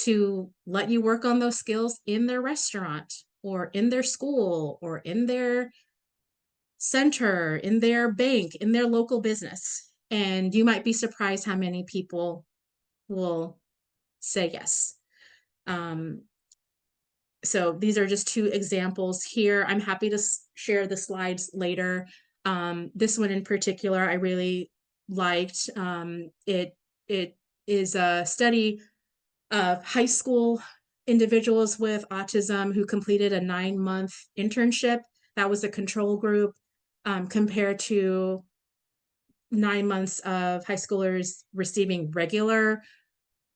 to let you work on those skills in their restaurant or in their school or in their center, in their bank, in their local business. And you might be surprised how many people will say yes. So these are just 2 examples here. I'm happy to share the slides later. This one in particular, I really liked. It is a study of high school individuals with autism who completed a 9-month internship. That was a control group, compared to 9 months of high schoolers receiving regular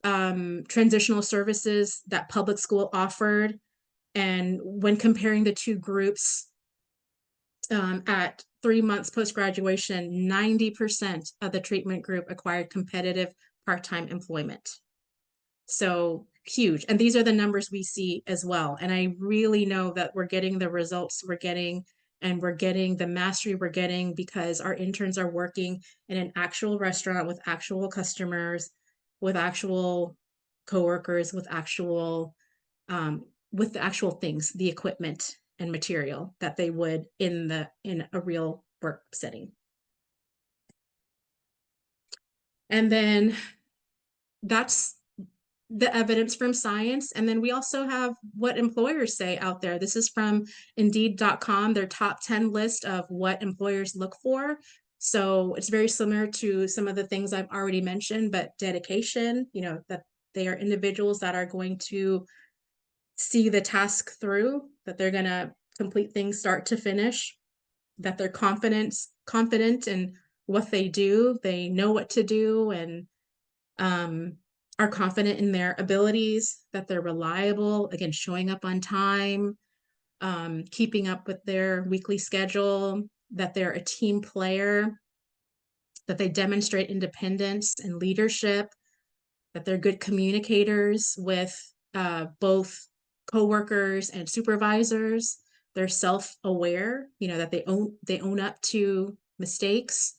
transitional services that public school offered. And when comparing the 2 groups, at 3 months post-graduation, 90% of the treatment group acquired competitive part-time employment. So huge. And these are the numbers we see as well. And I really know that we're getting the results we're getting, and we're getting the mastery we're getting because our interns are working in an actual restaurant with actual customers, with actual coworkers, with the actual things, the equipment and material that they would in a real work setting. And then that's the evidence from science. And then we also have what employers say out there. This is from Indeed.com, their top 10 list of what employers look for. So it's very similar to some of the things I've already mentioned, but dedication, that they are individuals that are going to see the task through, that they're going to complete things start to finish, that they're confident in what they do, they know what to do, and are confident in their abilities, that they're reliable, again, showing up on time, keeping up with their weekly schedule, that they're a team player, that they demonstrate independence and leadership, that they're good communicators with both coworkers and supervisors. They're self-aware, that they own up to mistakes,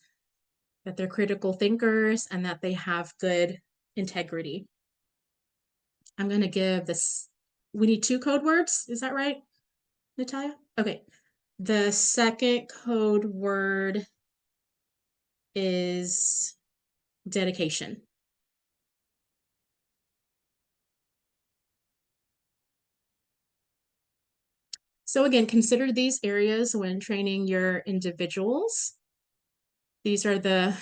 that they're critical thinkers, and that they have good integrity. I'm going to give this, we need 2 code words. Is that right, Natalia? Okay. The second code word is dedication. So again, consider these areas when training your individuals. These are the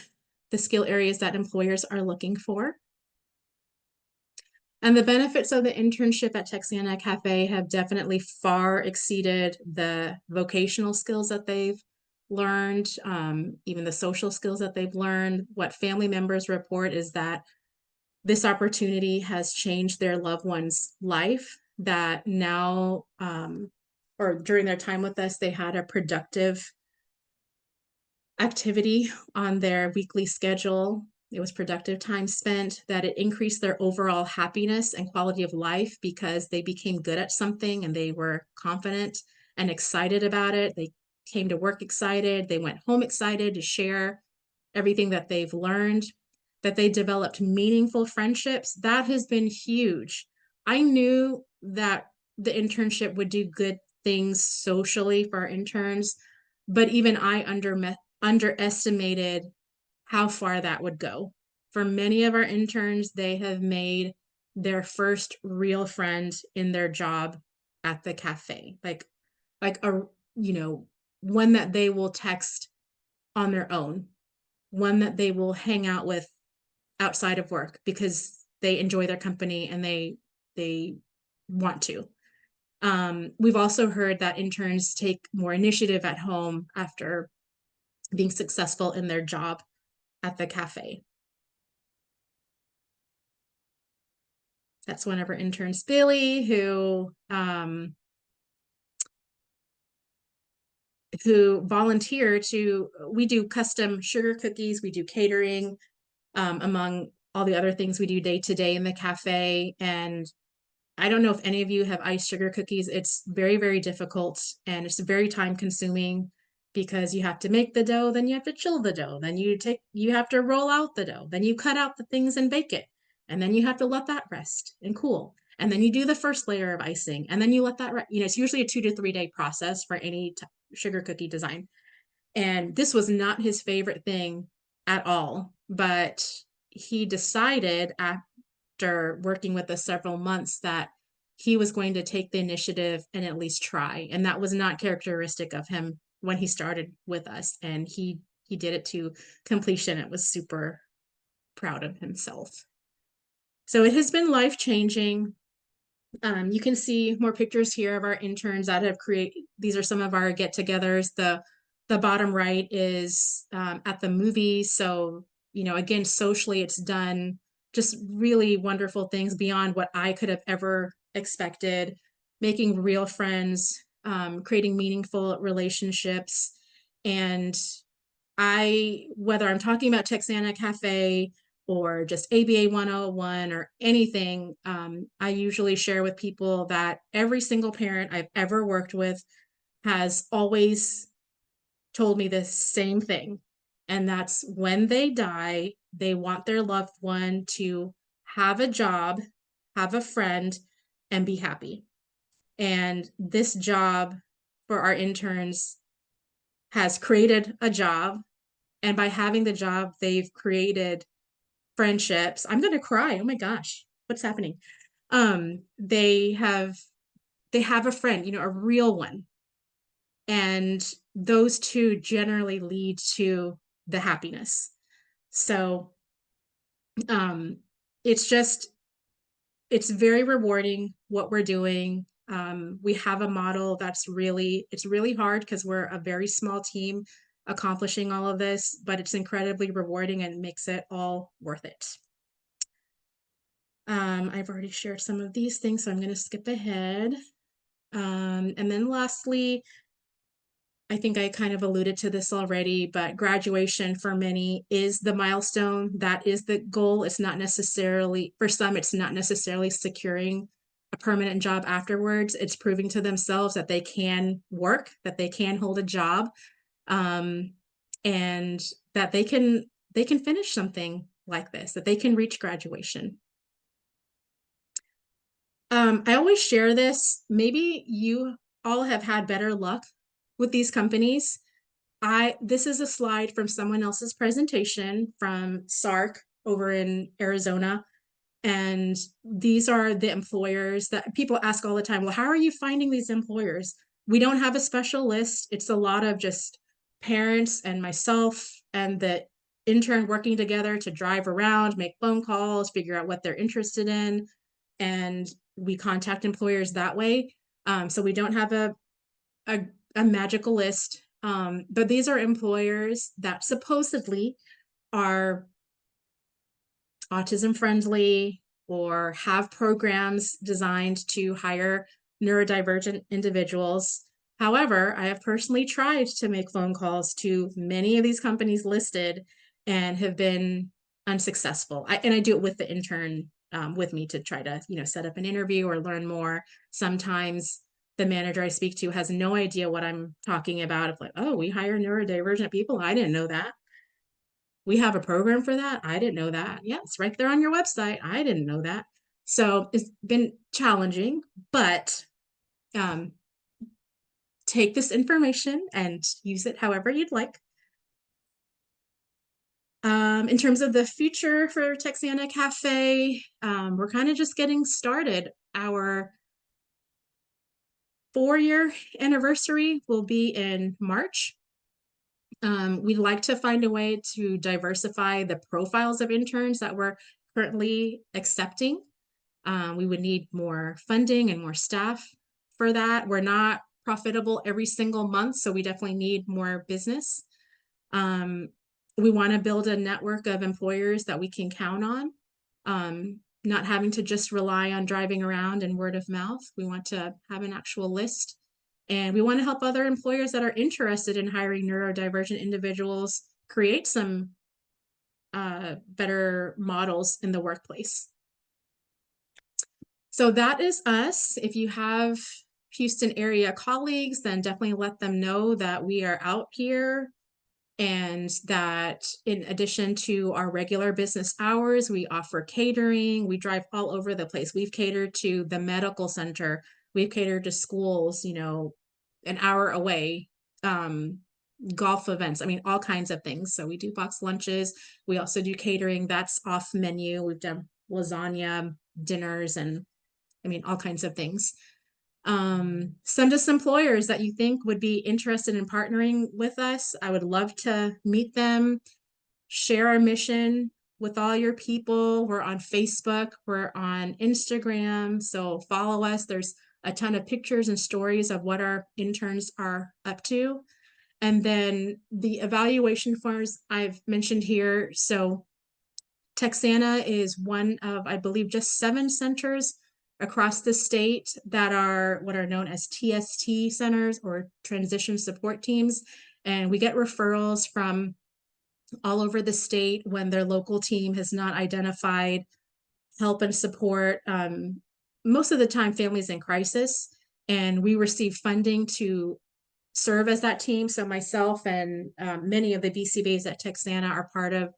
skill areas that employers are looking for. And the benefits of the internship at Texana Cafe have definitely far exceeded the vocational skills that they've learned, even the social skills that they've learned. What family members report is that this opportunity has changed their loved one's life, that now, or during their time with us, they had a productive activity on their weekly schedule. It was productive time spent, that it increased their overall happiness and quality of life because they became good at something and they were confident and excited about it. They came to work excited. They went home excited to share everything that they've learned, that they developed meaningful friendships. That has been huge. I knew that the internship would do good things socially for our interns, but even I underestimated how far that would go. For many of our interns, they have made their first real friend in their job at the cafe, like a one that they will text on their own, one that they will hang out with outside of work because they enjoy their company and they want to. We've also heard that interns take more initiative at home after being successful in their job at the cafe. That's one of our interns, Billy, who volunteer to, we do custom sugar cookies, we do catering, among all the other things we do day to day in the cafe. And I don't know if any of you have iced sugar cookies. It's very, very difficult and it's very time consuming because you have to make the dough, then you have to chill the dough, then you have to roll out the dough, then you cut out the things and bake it, and then you have to let that rest and cool. And then you do the first layer of icing, and then you let that rest. It's usually a 2 to 3 day process for any sugar cookie design. And this was not his favorite thing at all, but he decided after working with us several months that he was going to take the initiative and at least try. And that was not characteristic of him when he started with us. And he did it to completion. It was super proud of himself. So it has been life-changing. You can see more pictures here of our interns that have created, these are some of our get-togethers. The bottom right is at the movies. So, again, socially, it's done just really wonderful things beyond what I could have ever expected, making real friends, creating meaningful relationships. And whether I'm talking about Texana Cafe or just ABA 101 or anything, I usually share with people that every single parent I've ever worked with has always told me the same thing. And that's when they die, they want their loved one to have a job, have a friend, and be happy. And this job for our interns has created a job. And by having the job, they've created friendships. I'm gonna cry. Oh my gosh, what's happening? They have a friend, a real one. And those two generally lead to the happiness. So um it's just it's very rewarding what we're doing. We have a model it's really hard because we're a very small team accomplishing all of this, but it's incredibly rewarding and makes it all worth it. I've already shared some of these things, so I'm going to skip ahead. And then lastly, I think I kind of alluded to this already, but graduation for many is the milestone. That is the goal. It's not necessarily, for some, it's not necessarily securing a permanent job afterwards. It's proving to themselves that they can work, that they can hold a job, and that they can finish something like this, that they can reach graduation. I always share this. Maybe you all have had better luck with these companies. This is a slide from someone else's presentation from SARC over in Arizona. And these are the employers that people ask all the time. Well, how are you finding these employers? We don't have a special list. It's a lot of just parents and myself and the intern working together to drive around, make phone calls, figure out what they're interested in. And we contact employers that way. So we don't have a magical list. But these are employers that supposedly are autism friendly or have programs designed to hire neurodivergent individuals. However, I have personally tried to make phone calls to many of these companies listed and have been unsuccessful. And I do it with the intern with me to try to, set up an interview or learn more. Sometimes the manager I speak to has no idea what I'm talking about. Of like, oh, we hire neurodivergent people. I didn't know that. We have a program for that. I didn't know that. Yeah, it's right there on your website. I didn't know that. So it's been challenging, but take this information and use it however you'd like. In terms of the future for Texana Cafe, we're kind of just getting started. Our 4-year anniversary will be in March. We'd like to find a way to diversify the profiles of interns that we're currently accepting. We would need more funding and more staff for that. We're not profitable every single month, so we definitely need more business. We want to build a network of employers that we can count on, not having to just rely on driving around and word of mouth. We want to have an actual list. And we want to help other employers that are interested in hiring neurodivergent individuals create some better models in the workplace. So that is us. If you have Houston area colleagues, then definitely let them know that we are out here and that in addition to our regular business hours, we offer catering. We drive all over the place. We've catered to the medical center. We've catered to schools, an hour away, golf events. I mean, all kinds of things. So we do box lunches. We also do catering. That's off menu. We've done lasagna dinners and all kinds of things. Send us employers that you think would be interested in partnering with us. I would love to meet them, share our mission with all your people. We're on Facebook, we're on Instagram, so follow us. There's a ton of pictures and stories of what our interns are up to. And then the evaluation forms I've mentioned here. So Texana is one of, I believe, just 7 centers across the state that are what are known as TST centers or transition support teams. And we get referrals from all over the state when their local team has not identified help and support. Most of the time, families in crisis, and we receive funding to serve as that team. So myself and many of the BCBAs at Texana are part of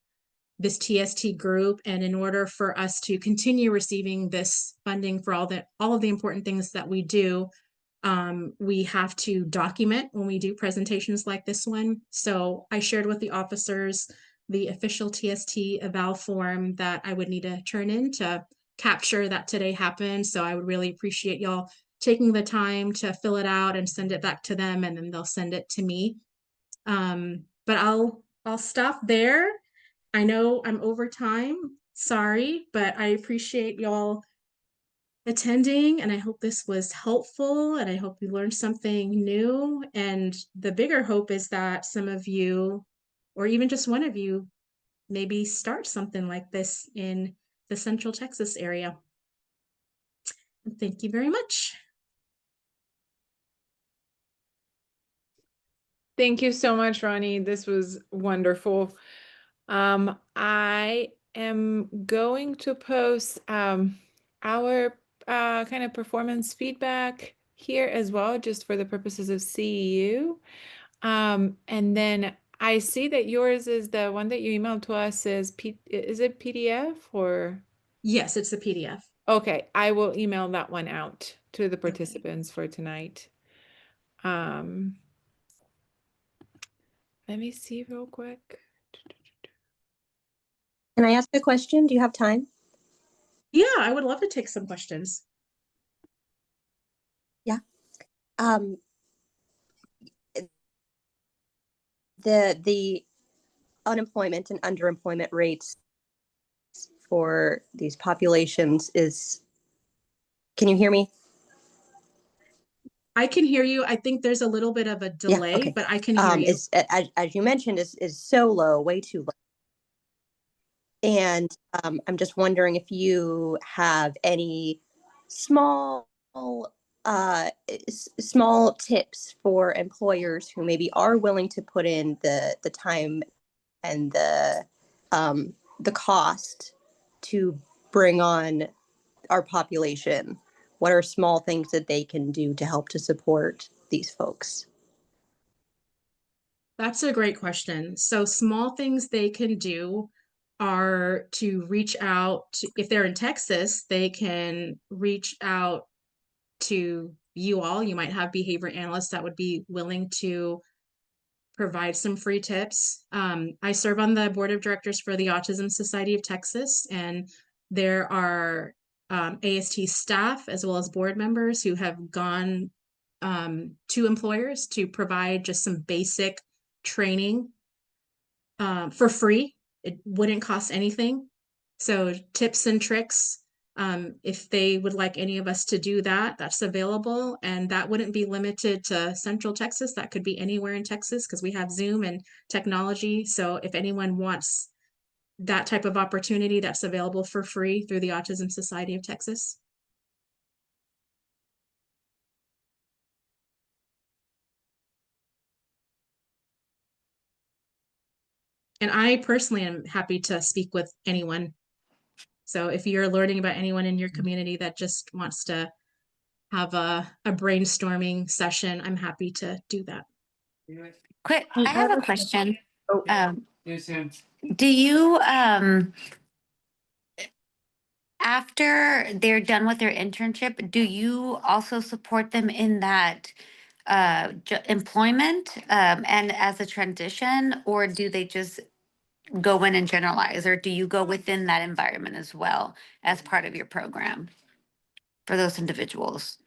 this TST group. And in order for us to continue receiving this funding for all of the important things that we do, we have to document when we do presentations like this one. So I shared with the officers the official TST eval form that I would need to turn in to capture that today happened. So I would really appreciate y'all taking the time to fill it out and send it back to them, and then they'll send it to me. But I'll stop there. I know I'm over time. Sorry, but I appreciate y'all attending, and I hope this was helpful, and I hope you learned something new. And the bigger hope is that some of you, or even just one of you, maybe start something like this in the Central Texas area. Thank you very much. Thank you so much, Ronnie. This was wonderful. I am going to post our kind of performance feedback here as well, just for the purposes of CEU. And then I see that yours is the one that you emailed to us is it PDF or? Yes, it's a PDF. Okay, I will email that one out to the participants for tonight. Let me see real quick. Can I ask a question? Do you have time? Yeah, I would love to take some questions. Yeah. The unemployment and underemployment rates for these populations is, can you hear me? I can hear you. I think there's a little bit of a delay, okay. But I can hear you. Is, as you mentioned, is so low, way too low. And I'm just wondering if you have any small small tips for employers who maybe are willing to put in the time and the cost to bring on our population. What are small things that they can do to help to support these folks? That's a great question. So small things they can do are to reach out to, if they're in Texas, they can reach out to you all. You might have behavior analysts that would be willing to provide some free tips. I serve on the board of directors for the Autism Society of Texas, and there are AST staff as well as board members who have gone to employers to provide just some basic training for free. It wouldn't cost anything. So tips and tricks, if they would like any of us to do that, that's available. And that wouldn't be limited to Central Texas. That could be anywhere in Texas because we have Zoom and technology. So if anyone wants that type of opportunity, that's available for free through the Autism Society of Texas. And I personally am happy to speak with anyone. So if you're learning about anyone in your community that just wants to have a brainstorming session, I'm happy to do that. Quick, I have a question. Oh. Do you, after they're done with their internship, do you also support them in that employment and as a transition, or do they just go in and generalize, or do you go within that environment as well as part of your program for those individuals?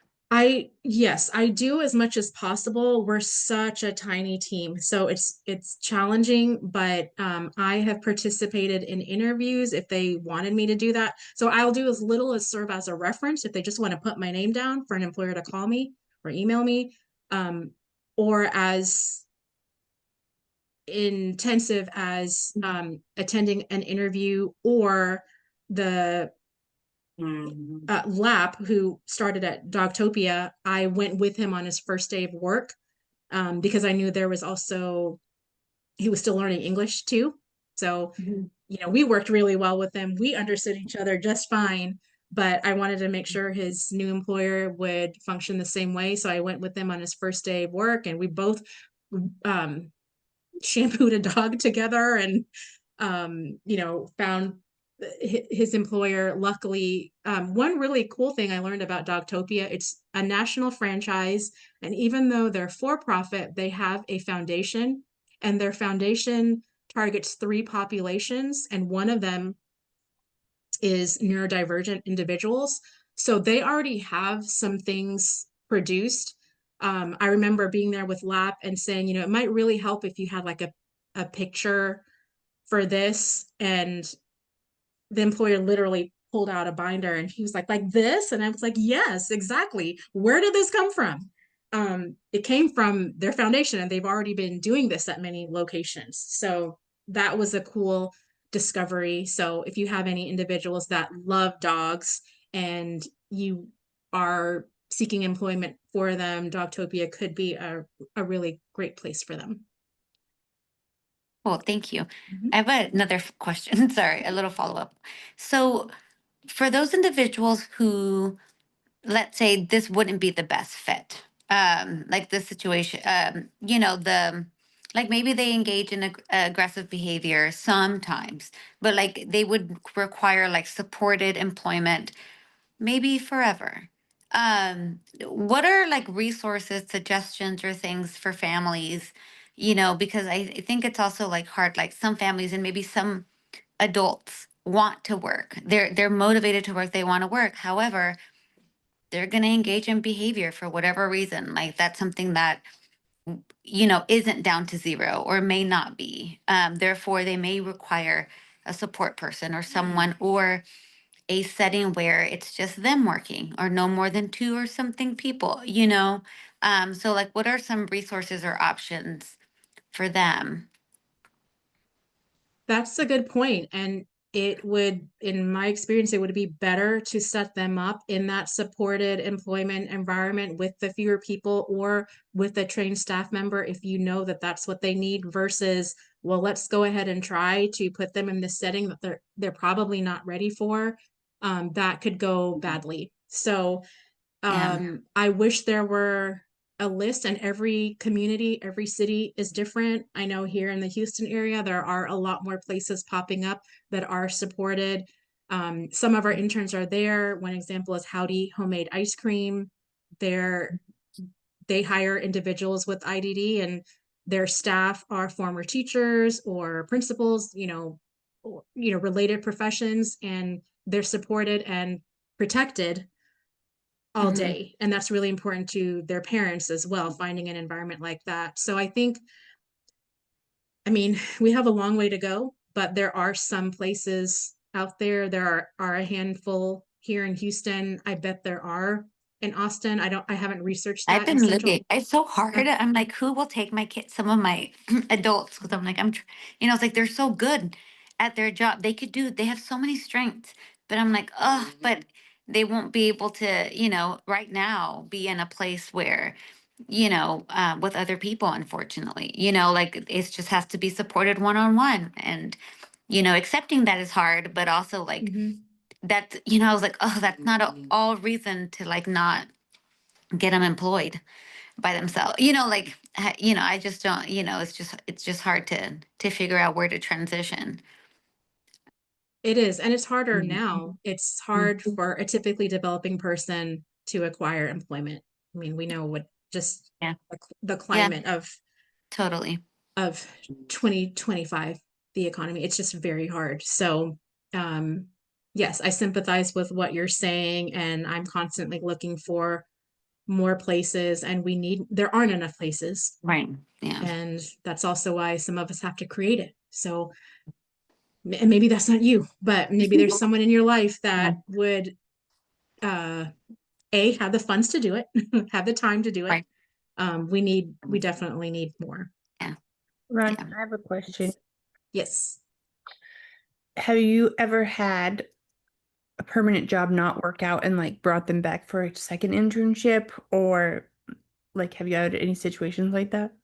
Yes, I do as much as possible. We're such a tiny team, so it's challenging, but I have participated in interviews if they wanted me to do that. So I'll do as little as serve as a reference if they just want to put my name down for an employer to call me or email me, or as intensive as attending an interview, or the Lap, who started at Dogtopia. I went with him on his first day of work because I knew there was also, he was still learning English too. So, we worked really well with him. We understood each other just fine, but I wanted to make sure his new employer would function the same way. So I went with him on his first day of work, and we both shampooed a dog together, and found his employer. Luckily, one really cool thing I learned about Dogtopia, it's a national franchise, and even though they're for profit, they have a foundation, and their foundation targets 3 populations, and one of them is neurodivergent individuals. So they already have some things produced. I remember being there with LAP and saying, it might really help if you had like a picture for this. And the employer literally pulled out a binder, and he was like this? And I was like, yes, exactly. Where did this come from? It came from their foundation, and they've already been doing this at many locations. So that was a cool discovery. So if you have any individuals that love dogs and you are seeking employment for them, Dogtopia could be a really great place for them. Well, thank you. Mhm. I have another question. Sorry, a little follow-up. So for those individuals who, let's say this wouldn't be the best fit, like this situation, like maybe they engage in aggressive behavior sometimes, but like they would require like supported employment, maybe forever. What are like resources, suggestions, or things for families? Because I think it's also like hard, like some families and maybe some adults want to work. They're motivated to work, they want to work. However, they're going to engage in behavior for whatever reason. Like that's something that, isn't down to zero or may not be. Therefore, they may require a support person or someone, or a setting where it's just them working or no more than 2 or something people. So like what are some resources or options for them? That's a good point. And it would, in my experience, it would be better to set them up in that supported employment environment with the fewer people or with a trained staff member if you know that that's what they need, versus, well, let's go ahead and try to put them in this setting that they're probably not ready for. That could go badly. So Yeah. I wish there were a list, and every community, every city is different. I know here in the Houston area, there are a lot more places popping up that are supported. Some of our interns are there. One example is Howdy Homemade Ice Cream. They hire individuals with IDD, and their staff are former teachers or principals, related professions, and they're supported and protected all Mhm. day. And that's really important to their parents as well, finding an environment like that. So I think, we have a long way to go, but there are some places out there. There are a handful here in Houston. I bet there are in Austin. I haven't researched I've that in been Central. looking. It's so Uh, hard. I'm like, who will take my kids? Some of my adults, because I'm like, it's like they're so good at their job. They have so many strengths, but I'm like, oh, but they won't be able to, right now be in a place where, with other people, unfortunately, like it just has to be supported one on one. And, accepting that is hard, but also like mhm. that, I was like, oh, that's not all reason to like not get them employed by themselves. Like I just don't, it's just hard to figure out where to transition. It is, and it's harder Mhm. now. It's hard for a typically developing person to acquire employment. We know what just Yeah. the Yeah, climate totally. of 2025, the economy. It's just very hard. So, yes, I sympathize with what you're saying, and I'm constantly looking for more places, and there aren't enough places. Right. Yeah. And that's also why some of us have to create it. So, and maybe that's not you, but maybe there's someone in your life Yeah. that would, uh, have the funds to do it, have the time to do it. Right. We definitely need more. Yeah. Ron, Yeah. I have a question. Yes. Have you ever had a permanent job not work out and like brought them back for a second internship, or like have you had any situations like that?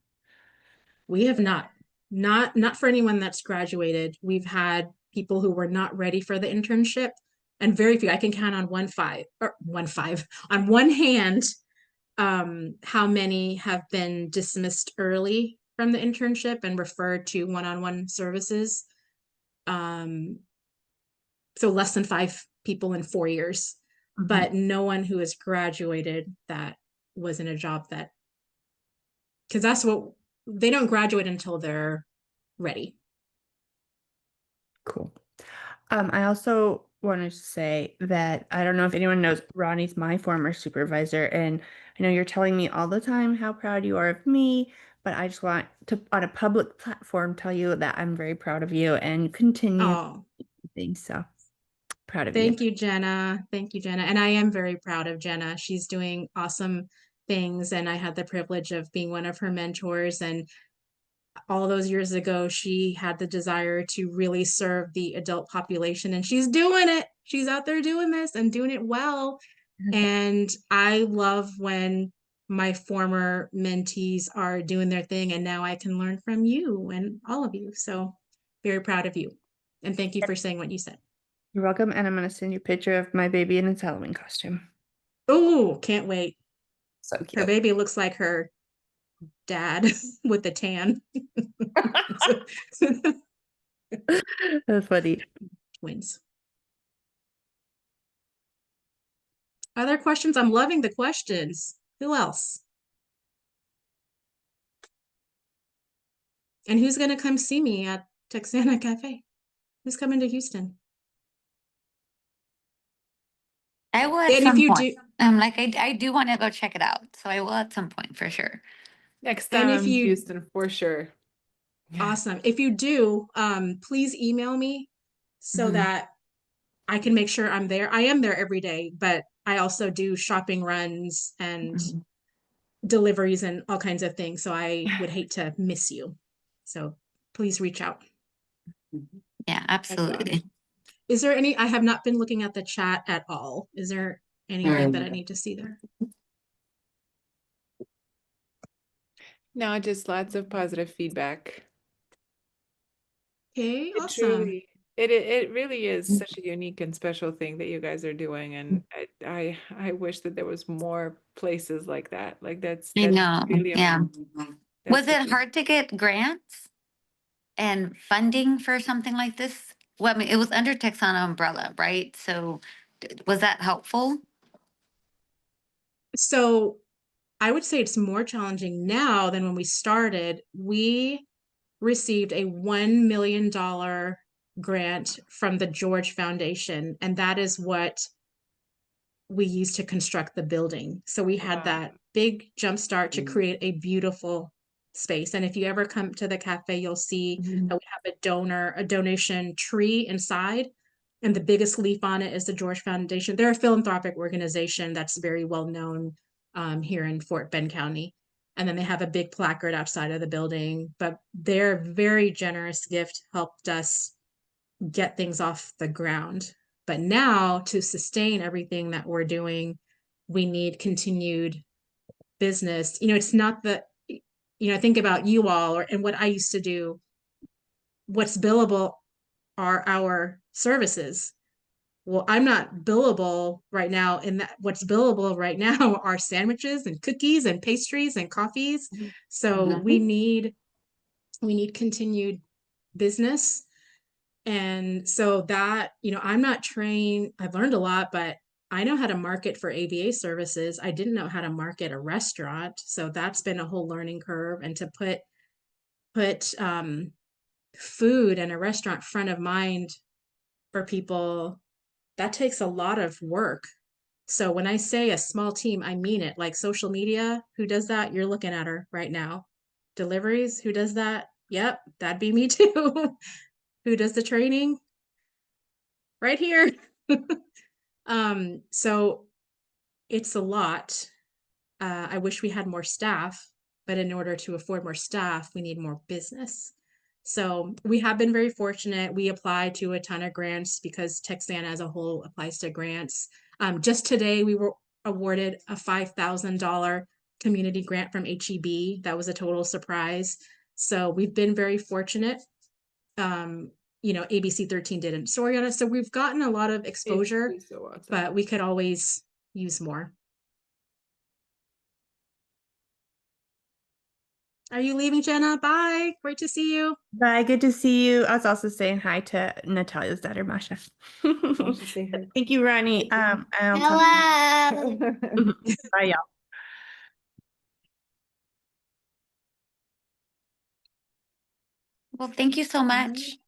We have not. not for anyone that's graduated. We've had people who were not ready for the internship, and very few. I can count on on one hand, how many have been dismissed early from the internship and referred to one-on-one services. So less than 5 people in 4 years, but no one who has graduated that was in a job that, because that's what they don't graduate until they're ready. Cool. I also wanted to say that I don't know if anyone knows, Ronnie's my former supervisor, and I know you're telling me all the time how proud you are of me, but I just want to, on a public platform, tell you that I'm very proud of you and continue Oh, things. So proud of you. thank you, Jenna. Thank you, Jenna. And I am very proud of Jenna. She's doing awesome things, and I had the privilege of being one of her mentors. And all those years ago, she had the desire to really serve the adult population, and she's doing it. She's out there doing this and doing it well. And I love when my former mentees are doing their thing, and now I can learn from you and all of you. So very proud of you. And thank you for saying what you said. You're welcome, and I'm going to send you a picture of my baby in its Halloween costume. Oh, can't wait. So Her cute. baby looks like her dad with the tan. That's funny. Twins. Other questions? I'm loving the questions. Who else? And who's going to come see me at Texana Cafe? Who's coming to Houston? I will at And if some you point. do, I do want to go check it out. So I will at some point for sure. Next And time if I'm in you- Houston for sure. awesome. If you do, please email me so that I can make sure I'm there. I am there every day, but I also do shopping runs and deliveries and all kinds of things. So I would hate to miss you. So please reach out. Yeah, absolutely. Is there any, I have not been looking at the chat at all. Is there anything that I need to see there? No, just lots of positive feedback. Okay, It awesome. truly, it really is such a unique and special thing that you guys are doing, and I wish that there was more places like that. Like that's I know. really Yeah. amazing. Was That's it hard to get grants and funding for something like this? Well, I mean, it was under Texana umbrella, right? So was that helpful? So I would say it's more challenging now than when we started. We received a $1 million grant from the George Foundation, and that is what we used to construct the building. So we had Wow. that big jump start to create a beautiful space. And if you ever come to the cafe, you'll see that we have a donation tree inside. And the biggest leaf on it is the George Foundation. They're a philanthropic organization that's very well known here in Fort Bend County. And then they have a big placard outside of the building. But their very generous gift helped us get things off the ground. But now to sustain everything that we're doing, we need continued business. You know, it's not the, you know, think about you all and what I used to do. What's billable are our services. Well, I'm not billable right now, and that what's billable right now are sandwiches and cookies and pastries and coffees. So we need continued business. And so that, you know, I'm not trained, I've learned a lot, but I know how to market for ABA services. I didn't know how to market a restaurant. So that's been a whole learning curve. And to put food and a restaurant front of mind for people, that takes a lot of work. So when I say a small team, I mean it. Like social media, who does that? You're looking at her right now. Deliveries, who does that? Yep, that'd be me too. Who does the training? Right here. So it's a lot. I wish we had more staff, but in order to afford more staff, we need more business. So we have been very fortunate. We apply to a ton of grants because Texana as a whole applies to grants. Just today, we were awarded a $5,000 community grant from HEB. That was a total surprise. So we've been very fortunate. ABC 13 did in Soriana. So we've gotten a lot of exposure, It's so awesome. but we could always use more. Are you leaving, Jenna? Bye. Great to see you. Bye. Good to see you. I was also saying hi to Natalia's daughter, Masha. Masha, say hi. Thank you, Ronnie. Thank I'll talk. Bye, y'all. Well, thank you so much.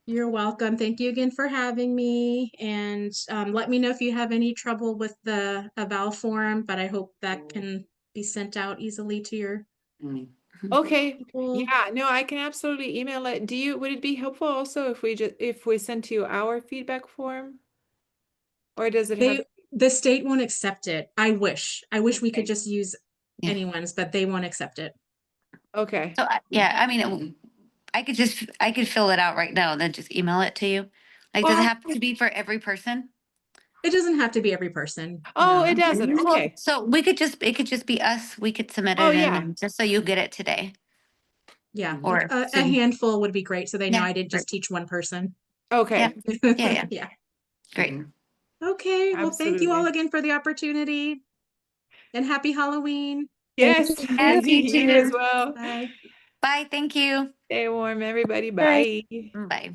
You're welcome. Thank you again for having me. And let me know if you have any trouble with the eval form, but I hope that can be sent out easily to your Okay. people. Yeah, no, I can absolutely email it. Would it be helpful also if we sent you our feedback form? Or does it have? The state won't accept it. I wish we could Okay. just use Yeah. anyone's, but they won't accept it. Okay. So yeah, I mean, I could fill it out right now and then just email it to you. Like, does it Well, have to be for every person? It doesn't have to be every person. oh, No. it doesn't. Okay. So it could just be us. We could submit Oh, it yeah. and just so you get it today. Yeah, Or a soon. handful would be great, so they know Yeah, I didn't just teach one person. Okay. Yeah. Yeah. Great. Okay, well, thank you all Absolutely. again for the opportunity, and happy Halloween. Yes. Yes, you You as too. well. Bye. Bye. Thank you. Stay warm, everybody. Bye. Bye. Bye.